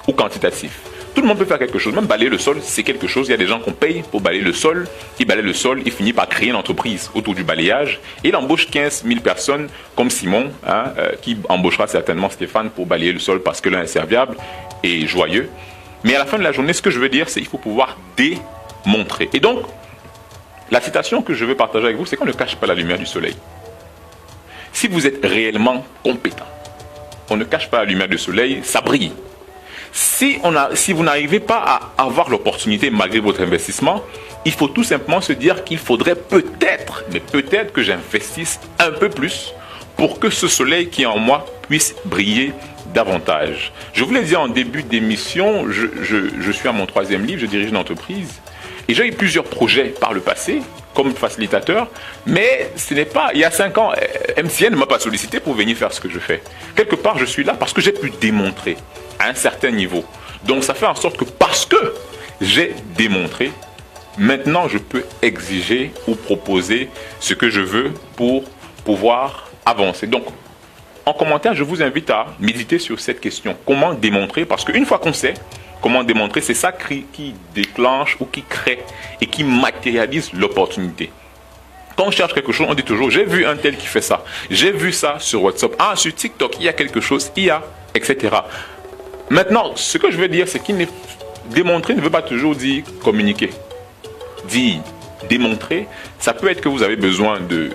ou quantitative. Tout le monde peut faire quelque chose, même balayer le sol, c'est quelque chose. Il y a des gens qu'on paye pour balayer le sol. Il balaye le sol, il finit par créer une entreprise autour du balayage. Et il embauche 15 000 personnes comme Simon, qui embauchera certainement Stéphane pour balayer le sol parce que l'un est serviable et joyeux. Mais à la fin de la journée, ce que je veux dire, c'est qu'il faut pouvoir démontrer. Et donc, la citation que je veux partager avec vous, c'est qu'on ne cache pas la lumière du soleil. Si vous êtes réellement compétent, on ne cache pas la lumière du soleil, ça brille. Si vous n'arrivez pas à avoir l'opportunité malgré votre investissement, il faut tout simplement se dire qu'il faudrait peut-être, mais peut-être que j'investisse un peu plus pour que ce soleil qui est en moi puisse briller davantage. Je vous l'ai dit en début d'émission, je suis à mon 3e livre, je dirige une entreprise et j'ai eu plusieurs projets par le passé comme facilitateur, mais ce n'est pas, il y a 5 ans, MTN ne m'a pas sollicité pour venir faire ce que je fais. Quelque part, je suis là parce que j'ai pu démontrer à un certain niveau. Donc ça fait en sorte que parce que j'ai démontré, maintenant je peux exiger ou proposer ce que je veux pour pouvoir avancer. Donc en commentaire, je vous invite à méditer sur cette question. Comment démontrer? Parce qu'une fois qu'on sait comment démontrer, c'est ça qui déclenche ou qui crée et qui matérialise l'opportunité. Quand on cherche quelque chose, on dit toujours, j'ai vu un tel qui fait ça. J'ai vu ça sur WhatsApp. Ah, sur TikTok, il y a quelque chose, etc. Maintenant, ce que je veux dire, c'est qu'il démontrer ne veut pas toujours dire communiquer. Dire démontrer, ça peut être que vous avez besoin de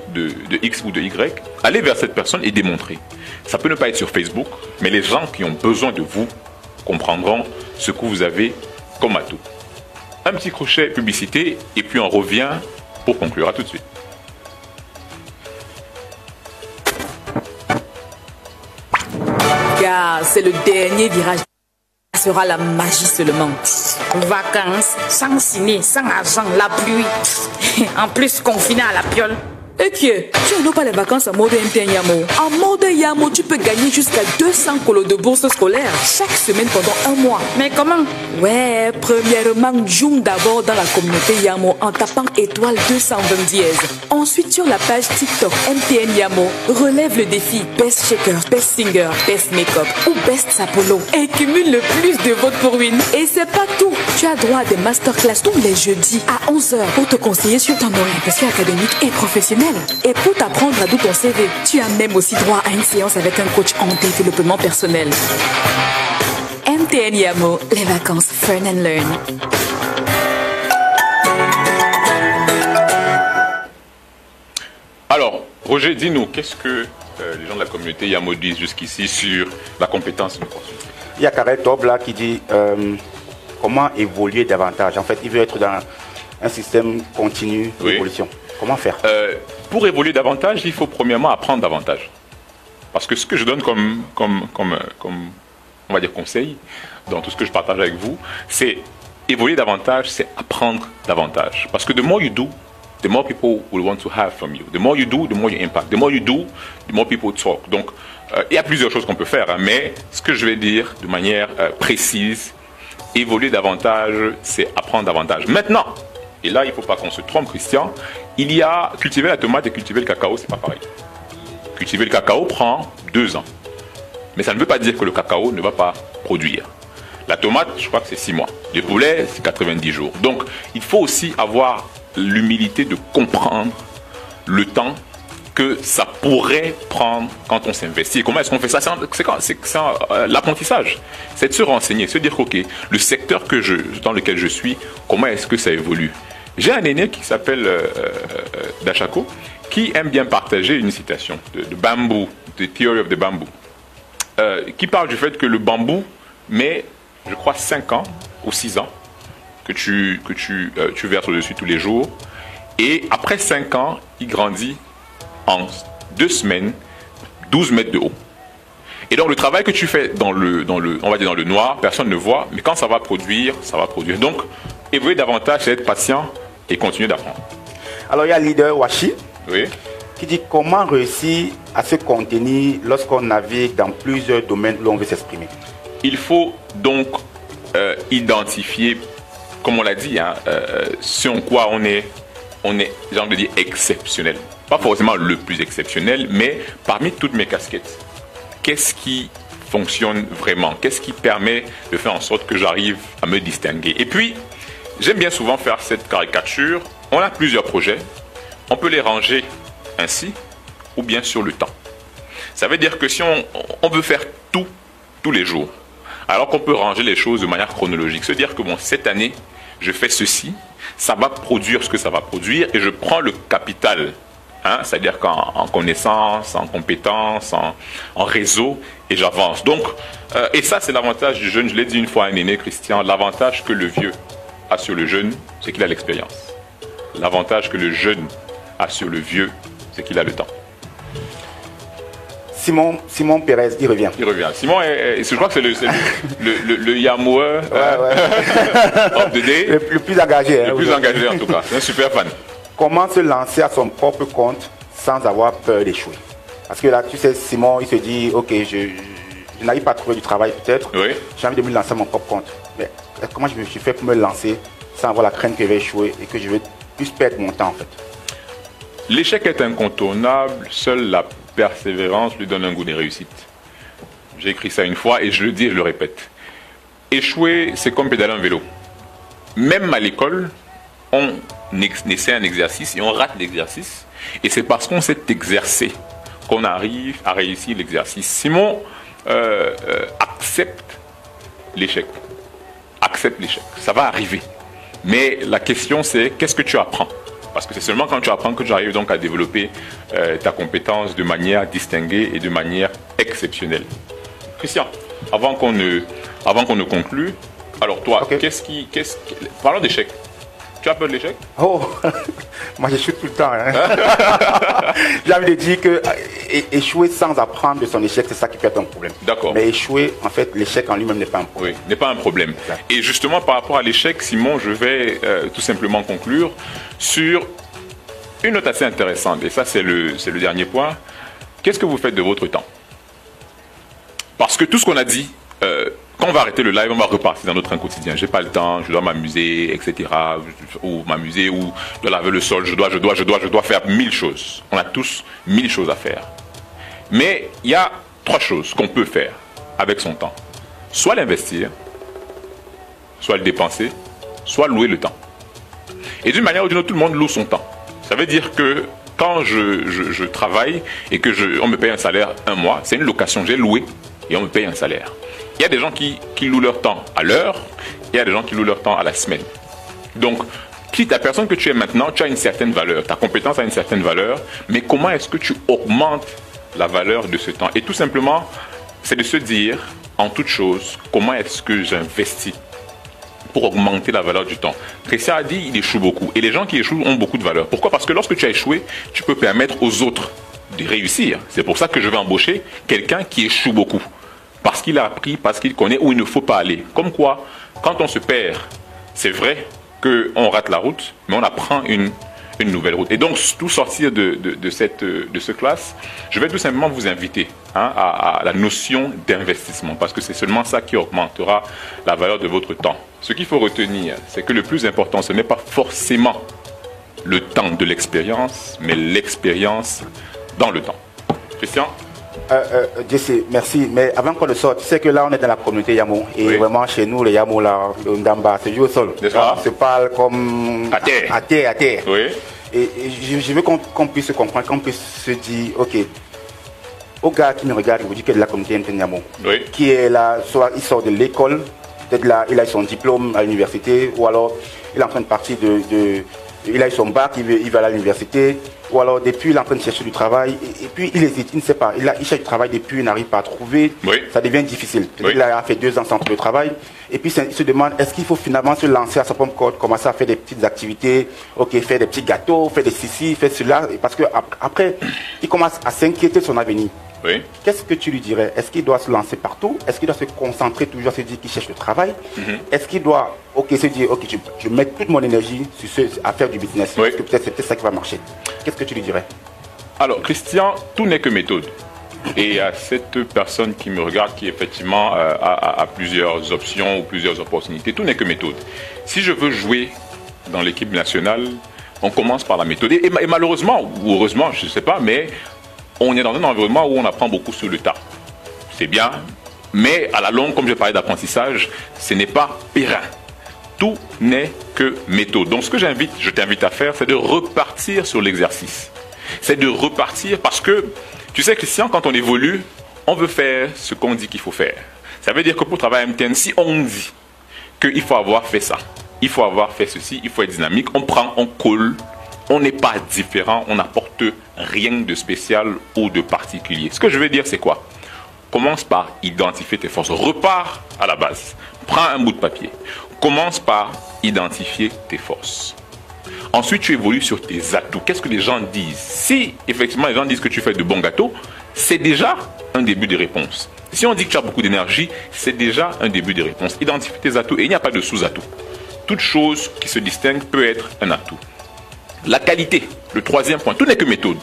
X ou de Y. Allez vers cette personne et démontrer. Ça peut ne pas être sur Facebook, mais les gens qui ont besoin de vous comprendront ce que vous avez comme atout. Un petit crochet publicité et puis on revient pour conclure. À tout de suite. Car c'est le dernier virage. Ça sera la magie seulement. Vacances, sans ciné, sans argent, la pluie. En plus, confiné à la piole. Et tu n'as pas les vacances en mode MTN Yamo. En mode Yamo, tu peux gagner jusqu'à 200 colos de bourse scolaire chaque semaine pendant un mois. Mais comment? Ouais, premièrement, joue d'abord dans la communauté Yamo en tapant étoile 220 dièse. Ensuite, sur la page TikTok MTN Yamo, relève le défi Best Shaker, Best Singer, Best Makeup ou Best Sapolo et cumule le plus de votes pour win. Et c'est pas tout. Tu as droit à des masterclass tous les jeudis à 11h pour te conseiller sur ton orientation académique et professionnelle. Et pour t'apprendre à d'où ton CV, tu as même aussi droit à une séance avec un coach en développement personnel. MTN Yamo, les vacances Fun and Learn. Alors, Roger, dis-nous, qu'est-ce que les gens de la communauté Yamo disent jusqu'ici sur la compétence et l'opportunité? Il y a Karel Tob là qui dit comment évoluer davantage. En fait, il veut être dans un système continu d'évolution. Comment faire? Pour évoluer davantage, il faut premièrement apprendre davantage. Parce que ce que je donne comme on va dire, conseil, dans tout ce que je partage avec vous, c'est évoluer davantage, c'est apprendre davantage. Parce que the more you do, the more people will want to have from you. The more you do, the more you impact. The more you do, the more people talk. Donc, il y a plusieurs choses qu'on peut faire, hein, mais ce que je vais dire de manière précise, évoluer davantage, c'est apprendre davantage. Maintenant, et là, il ne faut pas qu'on se trompe, Christian, il y a cultiver la tomate et cultiver le cacao, c'est pas pareil. Cultiver le cacao prend 2 ans. Mais ça ne veut pas dire que le cacao ne va pas produire. La tomate, je crois que c'est 6 mois. Les poulets, c'est 90 jours. Donc, il faut aussi avoir l'humilité de comprendre le temps que ça pourrait prendre quand on s'investit. Et comment est-ce qu'on fait ça? C'est l'apprentissage. C'est de se renseigner, se dire, OK, le secteur dans lequel je suis, comment est-ce que ça évolue? J'ai un aîné qui s'appelle Dachako, qui aime bien partager une citation de Bamboo, The Theory of the Bamboo, qui parle du fait que le bambou met, je crois, 5 ans ou 6 ans que tu verses au-dessus tous les jours. Et après 5 ans, il grandit en 2 semaines, 12 mètres de haut. Et donc le travail que tu fais on va dire dans le noir, personne ne voit, mais quand ça va produire, ça va produire. Donc, évoluer davantage, c'est être patient et continuer d'apprendre. Alors il y a le leader Washi, oui, qui dit comment réussir à se contenir lorsqu'on navigue dans plusieurs domaines où l'on veut s'exprimer. Il faut donc identifier, comme on l'a dit, hein, sur quoi on est, j'ai envie de dire, exceptionnel. Pas forcément le plus exceptionnel, mais parmi toutes mes casquettes, qu'est-ce qui fonctionne vraiment? Qu'est-ce qui permet de faire en sorte que j'arrive à me distinguer? Et puis, j'aime bien souvent faire cette caricature. On a plusieurs projets. On peut les ranger ainsi ou bien sur le temps. Ça veut dire que si on veut faire tout, tous les jours, alors qu'on peut ranger les choses de manière chronologique. Se dire que bon, cette année, je fais ceci, ça va produire ce que ça va produire et je prends le capital. Hein, c'est-à-dire qu'en connaissance, en compétences, en réseau, et j'avance. Donc, et ça, c'est l'avantage du jeune. Je l'ai dit une fois à un aîné, Christian, l'avantage que le vieux a sur le jeune, c'est qu'il a l'expérience. L'avantage que le jeune a sur le vieux, c'est qu'il a le temps. Simon Pérez, il revient. Il revient. Simon, je crois que c'est le Yamoua of the day. Le plus engagé. Le plus engagé, en tout cas. C'est un super fan. Comment se lancer à son propre compte sans avoir peur d'échouer? Parce que là, tu sais, Simon, il se dit, OK, je n'arrive pas à trouver du travail peut-être. Oui. J'ai envie de me lancer à mon propre compte. Mais comment je fais pour me lancer sans avoir la crainte que je vais échouer et que je vais plus perdre mon temps en fait? L'échec est incontournable. Seule la persévérance lui donne un goût de réussite. J'ai écrit ça une fois et je le dis et je le répète. Échouer, c'est comme pédaler un vélo. Même à l'école, on essaie un exercice et on rate l'exercice. Et c'est parce qu'on s'est exercé qu'on arrive à réussir l'exercice. Simon accepte l'échec. Accepte l'échec. Ça va arriver. Mais la question c'est, qu'est-ce que tu apprends? Parce que c'est seulement quand tu apprends que tu arrives donc à développer ta compétence de manière distinguée et de manière exceptionnelle. Christian, avant qu'on ne conclue, alors toi, okay. Parlons d'échec. Tu as peur de l'échec? Oh, moi j'échoue tout le temps. Hein. J'ai envie de dire que échouer sans apprendre de son échec, c'est ça qui peut être un problème. D'accord. Mais échouer, en fait, l'échec en lui-même n'est pas un problème. Oui, n'est pas un problème. Exact. Et justement, par rapport à l'échec, Simon, je vais tout simplement conclure sur une note assez intéressante. Et ça, c'est le dernier point. Qu'est-ce que vous faites de votre temps? Parce que tout ce qu'on a dit... quand on va arrêter le live, on va repartir dans notre train quotidien. J'ai pas le temps, je dois m'amuser, etc. Ou m'amuser, ou je dois laver le sol, je dois faire 1000 choses. On a tous 1000 choses à faire. Mais il y a 3 choses qu'on peut faire avec son temps. Soit l'investir, soit le dépenser, soit louer le temps. Et d'une manière ou d'une autre, tout le monde loue son temps. Ça veut dire que quand je travaille et que on me paye un salaire un mois, c'est une location, j'ai loué et on me paye un salaire. Il y a des gens qui louent leur temps à l'heure, il y a des gens qui louent leur temps à la semaine. Donc, la personne que tu es maintenant, tu as une certaine valeur, ta compétence a une certaine valeur, mais comment est-ce que tu augmentes la valeur de ce temps? Et tout simplement, c'est de se dire, en toute chose, comment est-ce que j'investis pour augmenter la valeur du temps? Christian a dit, il échoue beaucoup. Et les gens qui échouent ont beaucoup de valeur. Pourquoi? Parce que lorsque tu as échoué, tu peux permettre aux autres de réussir. C'est pour ça que je vais embaucher quelqu'un qui échoue beaucoup. Parce qu'il a appris, parce qu'il connaît où il ne faut pas aller. Comme quoi, quand on se perd, c'est vrai qu'on rate la route, mais on apprend une nouvelle route. Et donc, tout sortir de ce classe, je vais tout simplement vous inviter à la notion d'investissement, parce que c'est seulement ça qui augmentera la valeur de votre temps. Ce qu'il faut retenir, c'est que le plus important, ce n'est pas forcément le temps de l'expérience, mais l'expérience dans le temps. Christian? Jesse, merci. Mais avant qu'on le sorte, tu sais que là, on est dans la communauté Yamo. Et oui. Vraiment, chez nous, les Yamo, là, Ndamba, c'est joué au sol. On se parle comme à terre. À terre, à terre. Oui. Et je veux qu'on puisse se comprendre, qu'on puisse se dire, OK, au gars qui me regarde, il vous dit que de la communauté Yamo, oui. Qui est là, soit il sort de l'école, peut-être là, il a son diplôme à l'université, ou alors il est en train de partir il a eu son bac, il va à l'université, ou alors depuis il est en train de chercher du travail, et puis il hésite, il ne sait pas, il cherche du travail depuis, il n'arrive pas à trouver, oui. Ça devient difficile. Oui. Il a fait 2 ans sans trouver de travail, et puis il se demande, est-ce qu'il faut finalement se lancer à sa propre corde, commencer à faire des petites activités, OK, faire des petits gâteaux, faire des ceci, faire cela, parce qu'après, il commence à s'inquiéter de son avenir. Oui. Qu'est-ce que tu lui dirais? Est-ce qu'il doit se lancer partout? Est-ce qu'il doit se concentrer toujours, se dire qu'il cherche le travail? Est-ce qu'il doit se dire, OK, je mets toute mon énergie à faire du business, oui. Parce que peut-être c'est peut-être ça qui va marcher. Qu'est-ce que tu lui dirais? Alors, Christian, tout n'est que méthode. Et à cette personne qui me regarde, qui effectivement a plusieurs options ou plusieurs opportunités, tout n'est que méthode. Si je veux jouer dans l'équipe nationale, on commence par la méthode. Et malheureusement, ou heureusement, je ne sais pas, mais on est dans un environnement où on apprend beaucoup sur le tas. C'est bien, mais à la longue, comme j'ai parlé d'apprentissage, ce n'est pas périn. Tout n'est que méthode. Donc ce que je t'invite à faire, c'est de repartir sur l'exercice. C'est de repartir parce que, tu sais Christian, quand on évolue, on veut faire ce qu'on dit qu'il faut faire. Ça veut dire que pour travailler à MTN, si on dit qu'il faut avoir fait ça, il faut avoir fait ceci, il faut être dynamique, on prend, on colle, on n'est pas différent, on n'apporte rien de spécial ou de particulier. Ce que je veux dire, c'est quoi? Commence par identifier tes forces. Repars à la base. Prends un bout de papier. Commence par identifier tes forces. Ensuite, tu évolues sur tes atouts. Qu'est-ce que les gens disent? Si, effectivement, les gens disent que tu fais de bons gâteaux, c'est déjà un début de réponse. Si on dit que tu as beaucoup d'énergie, c'est déjà un début de réponse. Identifie tes atouts et il n'y a pas de sous-atout. Toute chose qui se distingue peut être un atout. La qualité, le troisième point, tout n'est que méthode.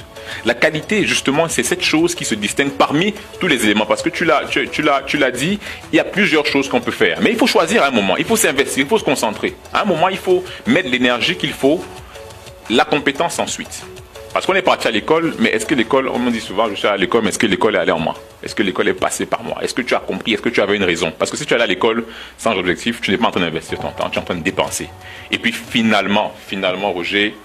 La qualité, justement, c'est cette chose qui se distingue parmi tous les éléments. Parce que tu l'as dit, il y a plusieurs choses qu'on peut faire. Mais il faut choisir à un moment, il faut s'investir, il faut se concentrer. À un moment, il faut mettre l'énergie qu'il faut, la compétence ensuite. Parce qu'on est parti à l'école, mais est-ce que l'école, on me dit souvent, je suis à l'école, mais est-ce que l'école est allée en moi? Est-ce que l'école est passée par moi? Est-ce que tu as compris? Est-ce que tu avais une raison? Parce que si tu es allé à l'école sans objectif, tu n'es pas en train d'investir ton temps, tu es en train de dépenser. Et puis finalement, Roger,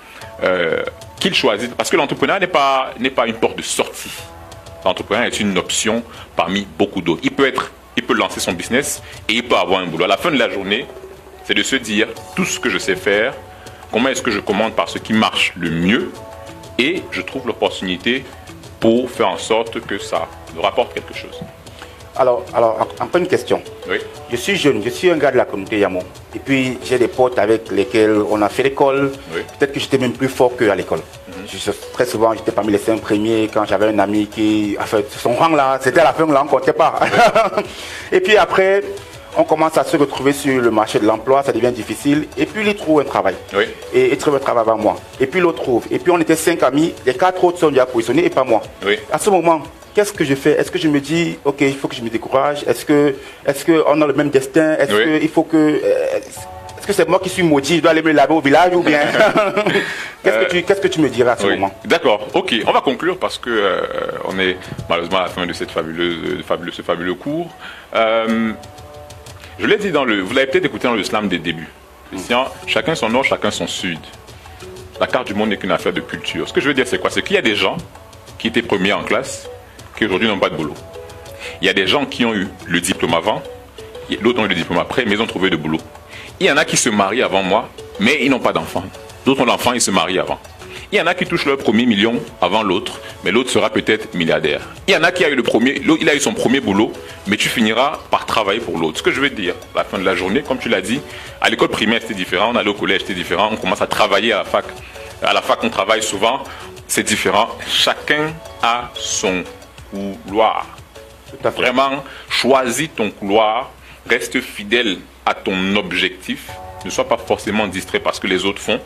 qu'il choisit, parce que l'entrepreneur n'est pas une porte de sortie. L'entrepreneur est une option parmi beaucoup d'autres. Il peut lancer son business et il peut avoir un boulot. À la fin de la journée, c'est de se dire tout ce que je sais faire, comment est-ce que je commande par ce qui marche le mieux et je trouve l'opportunité pour faire en sorte que ça me rapporte quelque chose. Alors, encore une question. Oui. Je suis jeune, je suis un gars de la communauté Yamo. Et puis, j'ai des potes avec lesquels on a fait l'école. Oui. Peut-être que j'étais même plus fort qu'à l'école. Très souvent, j'étais parmi les 5 premiers quand j'avais un ami qui a fait son rang là. C'était à la fin, là, on ne comptait pas. Oui. Et puis après, on commence à se retrouver sur le marché de l'emploi, ça devient difficile. Et puis, il trouve un travail. Oui. Et il trouve un travail avant moi. Et puis, l'autre trouve. Et puis, on était 5 amis. Les 4 autres sont déjà positionnés et pas moi. Oui. À ce moment, qu'est-ce que je fais? Est-ce que je me dis, OK, il faut que je me décourage? Est-ce qu'on a le même destin? Est-ce que il faut que... Est-ce que c'est moi qui suis maudit? Je dois aller me laver au village ou bien? Qu'est-ce que tu me diras à ce moment? D'accord, OK. On va conclure parce que on est malheureusement à la fin de cette ce fabuleux cours. Je l'ai dit vous l'avez peut-être écouté dans le slam des débuts. Chacun son nord, chacun son sud. La carte du monde n'est qu'une affaire de culture. Ce que je veux dire, c'est quoi? C'est qu'il y a des gens qui étaient premiers en classe, qui aujourd'hui n'ont pas de boulot. Il y a des gens qui ont eu le diplôme avant, d'autres ont eu le diplôme après, mais ils ont trouvé de boulot. Il y en a qui se marient avant moi, mais ils n'ont pas d'enfants. D'autres ont l'enfant, ils se marient avant. Il y en a qui touchent leur premier million avant l'autre, mais l'autre sera peut-être milliardaire. Il y en a qui a eu il a eu son premier boulot, mais tu finiras par travailler pour l'autre. Ce que je veux dire, à la fin de la journée, comme tu l'as dit, à l'école primaire c'était différent, on allait au collège c'était différent, on commence à travailler à la fac. À la fac, on travaille souvent, c'est différent. Chacun a son couloir. Tout à fait. Vraiment, choisis ton couloir, reste fidèle à ton objectif, ne sois pas forcément distrait par ce que les autres font.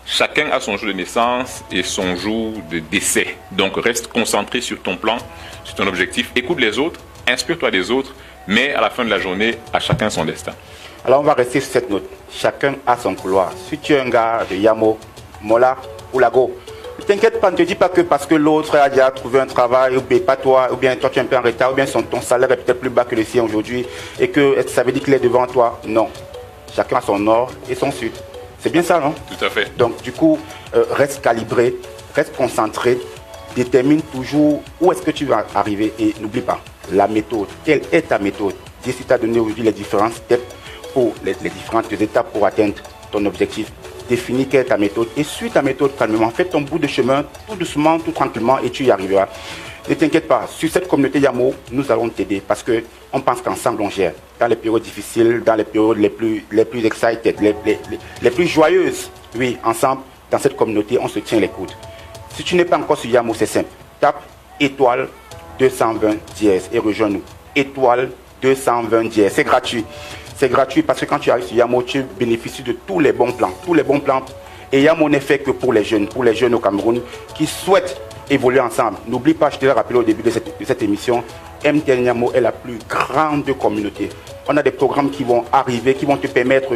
Chacun a son jour de naissance et son jour de décès. Donc, reste concentré sur ton plan, sur ton objectif. Écoute les autres, inspire-toi des autres, mais à la fin de la journée, à chacun son destin. Alors, on va rester sur cette note. Chacun a son couloir. Si tu es un gars de Yamo, Mola ou Lago, ne t'inquiète pas, ne te dis pas que parce que l'autre a déjà trouvé un travail, ou bien pas toi, ou bien toi tu es un peu en retard, ou bien ton salaire est peut-être plus bas que le sien aujourd'hui, et que ça veut dire qu'il est devant toi. Non. Chacun a son nord et son sud. C'est bien ça, non? Tout à fait. Donc, du coup, reste calibré, reste concentré, détermine toujours où est-ce que tu vas arriver et n'oublie pas la méthode. Quelle est ta méthode? Jessie t'a donné aujourd'hui les différents steps pour les différentes étapes pour atteindre ton objectif. Définis quelle est ta méthode et suis ta méthode calmement. Fais ton bout de chemin tout doucement, tout tranquillement et tu y arriveras. Ne t'inquiète pas, sur cette communauté Yamo, nous allons t'aider parce qu'on pense qu'ensemble on gère. Dans les périodes difficiles, dans les périodes les plus excited, les plus joyeuses, oui, ensemble, dans cette communauté, on se tient les coudes. Si tu n'es pas encore sur Yamo, c'est simple. Tape étoile 220 dièse et rejoins-nous. Étoile 220 dièse. C'est gratuit. C'est gratuit parce que quand tu arrives sur Yamo, tu bénéficies de tous les bons plans. Tous les bons plans. Et Yamo n'est fait que pour les jeunes au Cameroun qui souhaitent évoluer ensemble. N'oublie pas, je te l'ai rappelé au début de cette émission, MTN Yamo est la plus grande communauté. On a des programmes qui vont arriver, qui vont te permettre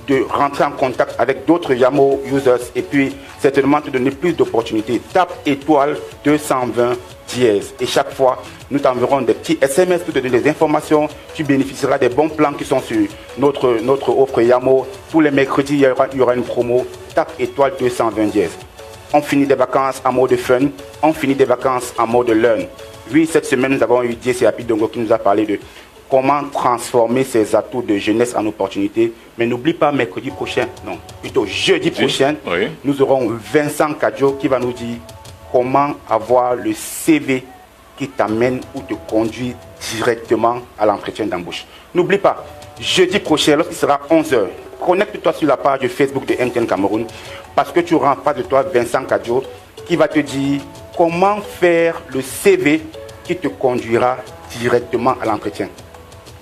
de rentrer en contact avec d'autres Yamo users et puis certainement te donner plus d'opportunités. Tape étoile 220 dièse et chaque fois, nous t'enverrons des petits SMS pour te donner des informations. Tu bénéficieras des bons plans qui sont sur notre offre Yamo. Tous les mercredis, il y aura une promo. Tape étoile 220 dièse. On finit des vacances en mode fun, on finit des vacances en mode learn. Oui, cette semaine, nous avons eu Jessie Happy Ndongo qui nous a parlé de comment transformer ses atouts de jeunesse en opportunités. Mais n'oublie pas, mercredi prochain, non, plutôt jeudi prochain, oui. Nous aurons Vincent Kadjo qui va nous dire comment avoir le CV qui t'amène ou te conduit directement à l'entretien d'embauche. N'oublie pas, jeudi prochain, lorsqu'il sera 11h, connecte-toi sur la page Facebook de MTN Cameroun parce que tu auras en face de toi Vincent Kadjo qui va te dire comment faire le CV qui te conduira directement à l'entretien.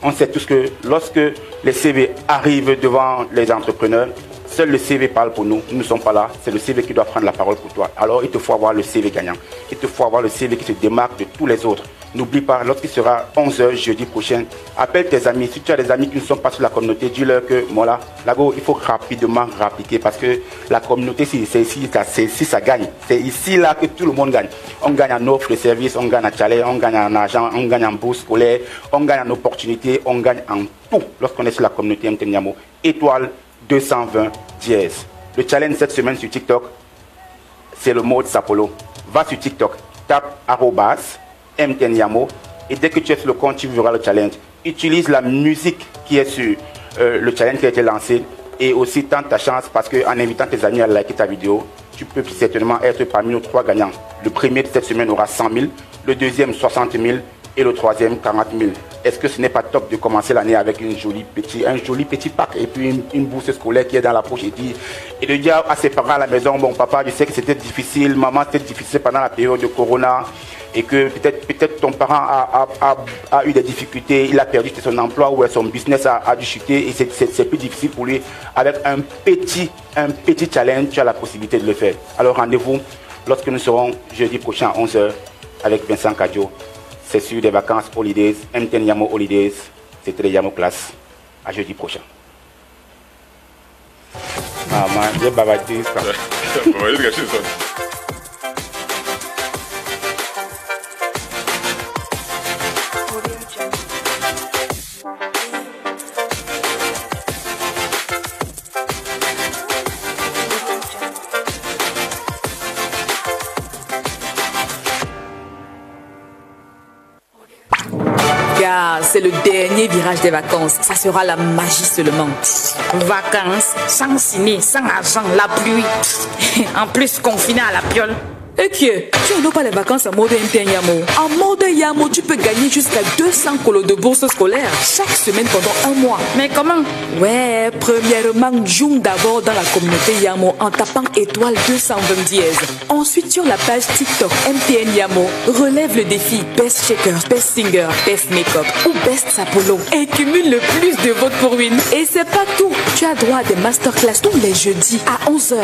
On sait tous que lorsque les CV arrivent devant les entrepreneurs, seul le CV parle pour nous. Nous ne sommes pas là. C'est le CV qui doit prendre la parole pour toi. Alors, il te faut avoir le CV gagnant. Il te faut avoir le CV qui se démarque de tous les autres. N'oublie pas, lorsqu'il sera 11h jeudi prochain, appelle tes amis. Si tu as des amis qui ne sont pas sur la communauté, dis-leur que, voilà, Lago, il faut rapidement rappliquer parce que la communauté, c'est ici, ça gagne. C'est ici, là, que tout le monde gagne. On gagne en offre de service, on gagne en chalet, on gagne en argent, on gagne en bourse scolaire, on gagne en opportunité, on gagne en tout lorsqu'on est sur la communauté MTN Yamo. Étoile 220 dièse. Le challenge cette semaine sur TikTok, c'est le mode Sapolo. Va sur TikTok, tape @MTN Yamo et dès que tu es sur le compte, tu verras le challenge. Utilise la musique qui est sur le challenge qui a été lancé et aussi tente ta chance parce qu'en invitant tes amis à liker ta vidéo, tu peux certainement être parmi nos 3 gagnants. Le premier de cette semaine aura 100 000, le deuxième 60 000 et le troisième 40 000. Est-ce que ce n'est pas top de commencer l'année avec un joli petit pack et puis une bourse scolaire qui est dans la poche et de dire à ses parents à la maison, bon papa, je sais que c'était difficile, maman c'était difficile pendant la période de Corona et que peut-être ton parent a eu des difficultés, il a perdu son emploi ou son business a dû chuter et c'est plus difficile pour lui. Avec un petit challenge, tu as la possibilité de le faire. Alors rendez-vous lorsque nous serons jeudi prochain à 11h avec Vincent Kadjo. C'est sur des vacances Holidays, MTN Yamo Holidays. C'était les Yamo Class. À jeudi prochain. Ah man, j'ai bavardé ça. C'est le dernier virage des vacances. Ça sera la magie seulement. Vacances, sans ciné, sans argent, la pluie. En plus, confiné à la piole. Et tu n'as pas les vacances en mode MTN Yamo. En mode Yamo, tu peux gagner jusqu'à 200 colos de bourse scolaire chaque semaine pendant un mois. Mais comment? Ouais, premièrement, joue d'abord dans la communauté Yamo en tapant étoile 220 dièse. Ensuite, sur la page TikTok MTN Yamo, relève le défi Best Shaker, Best Singer, Best Makeup ou Best Sapolo et cumule le plus de votes pour win. Et c'est pas tout. Tu as droit à des masterclass tous les jeudis à 11h.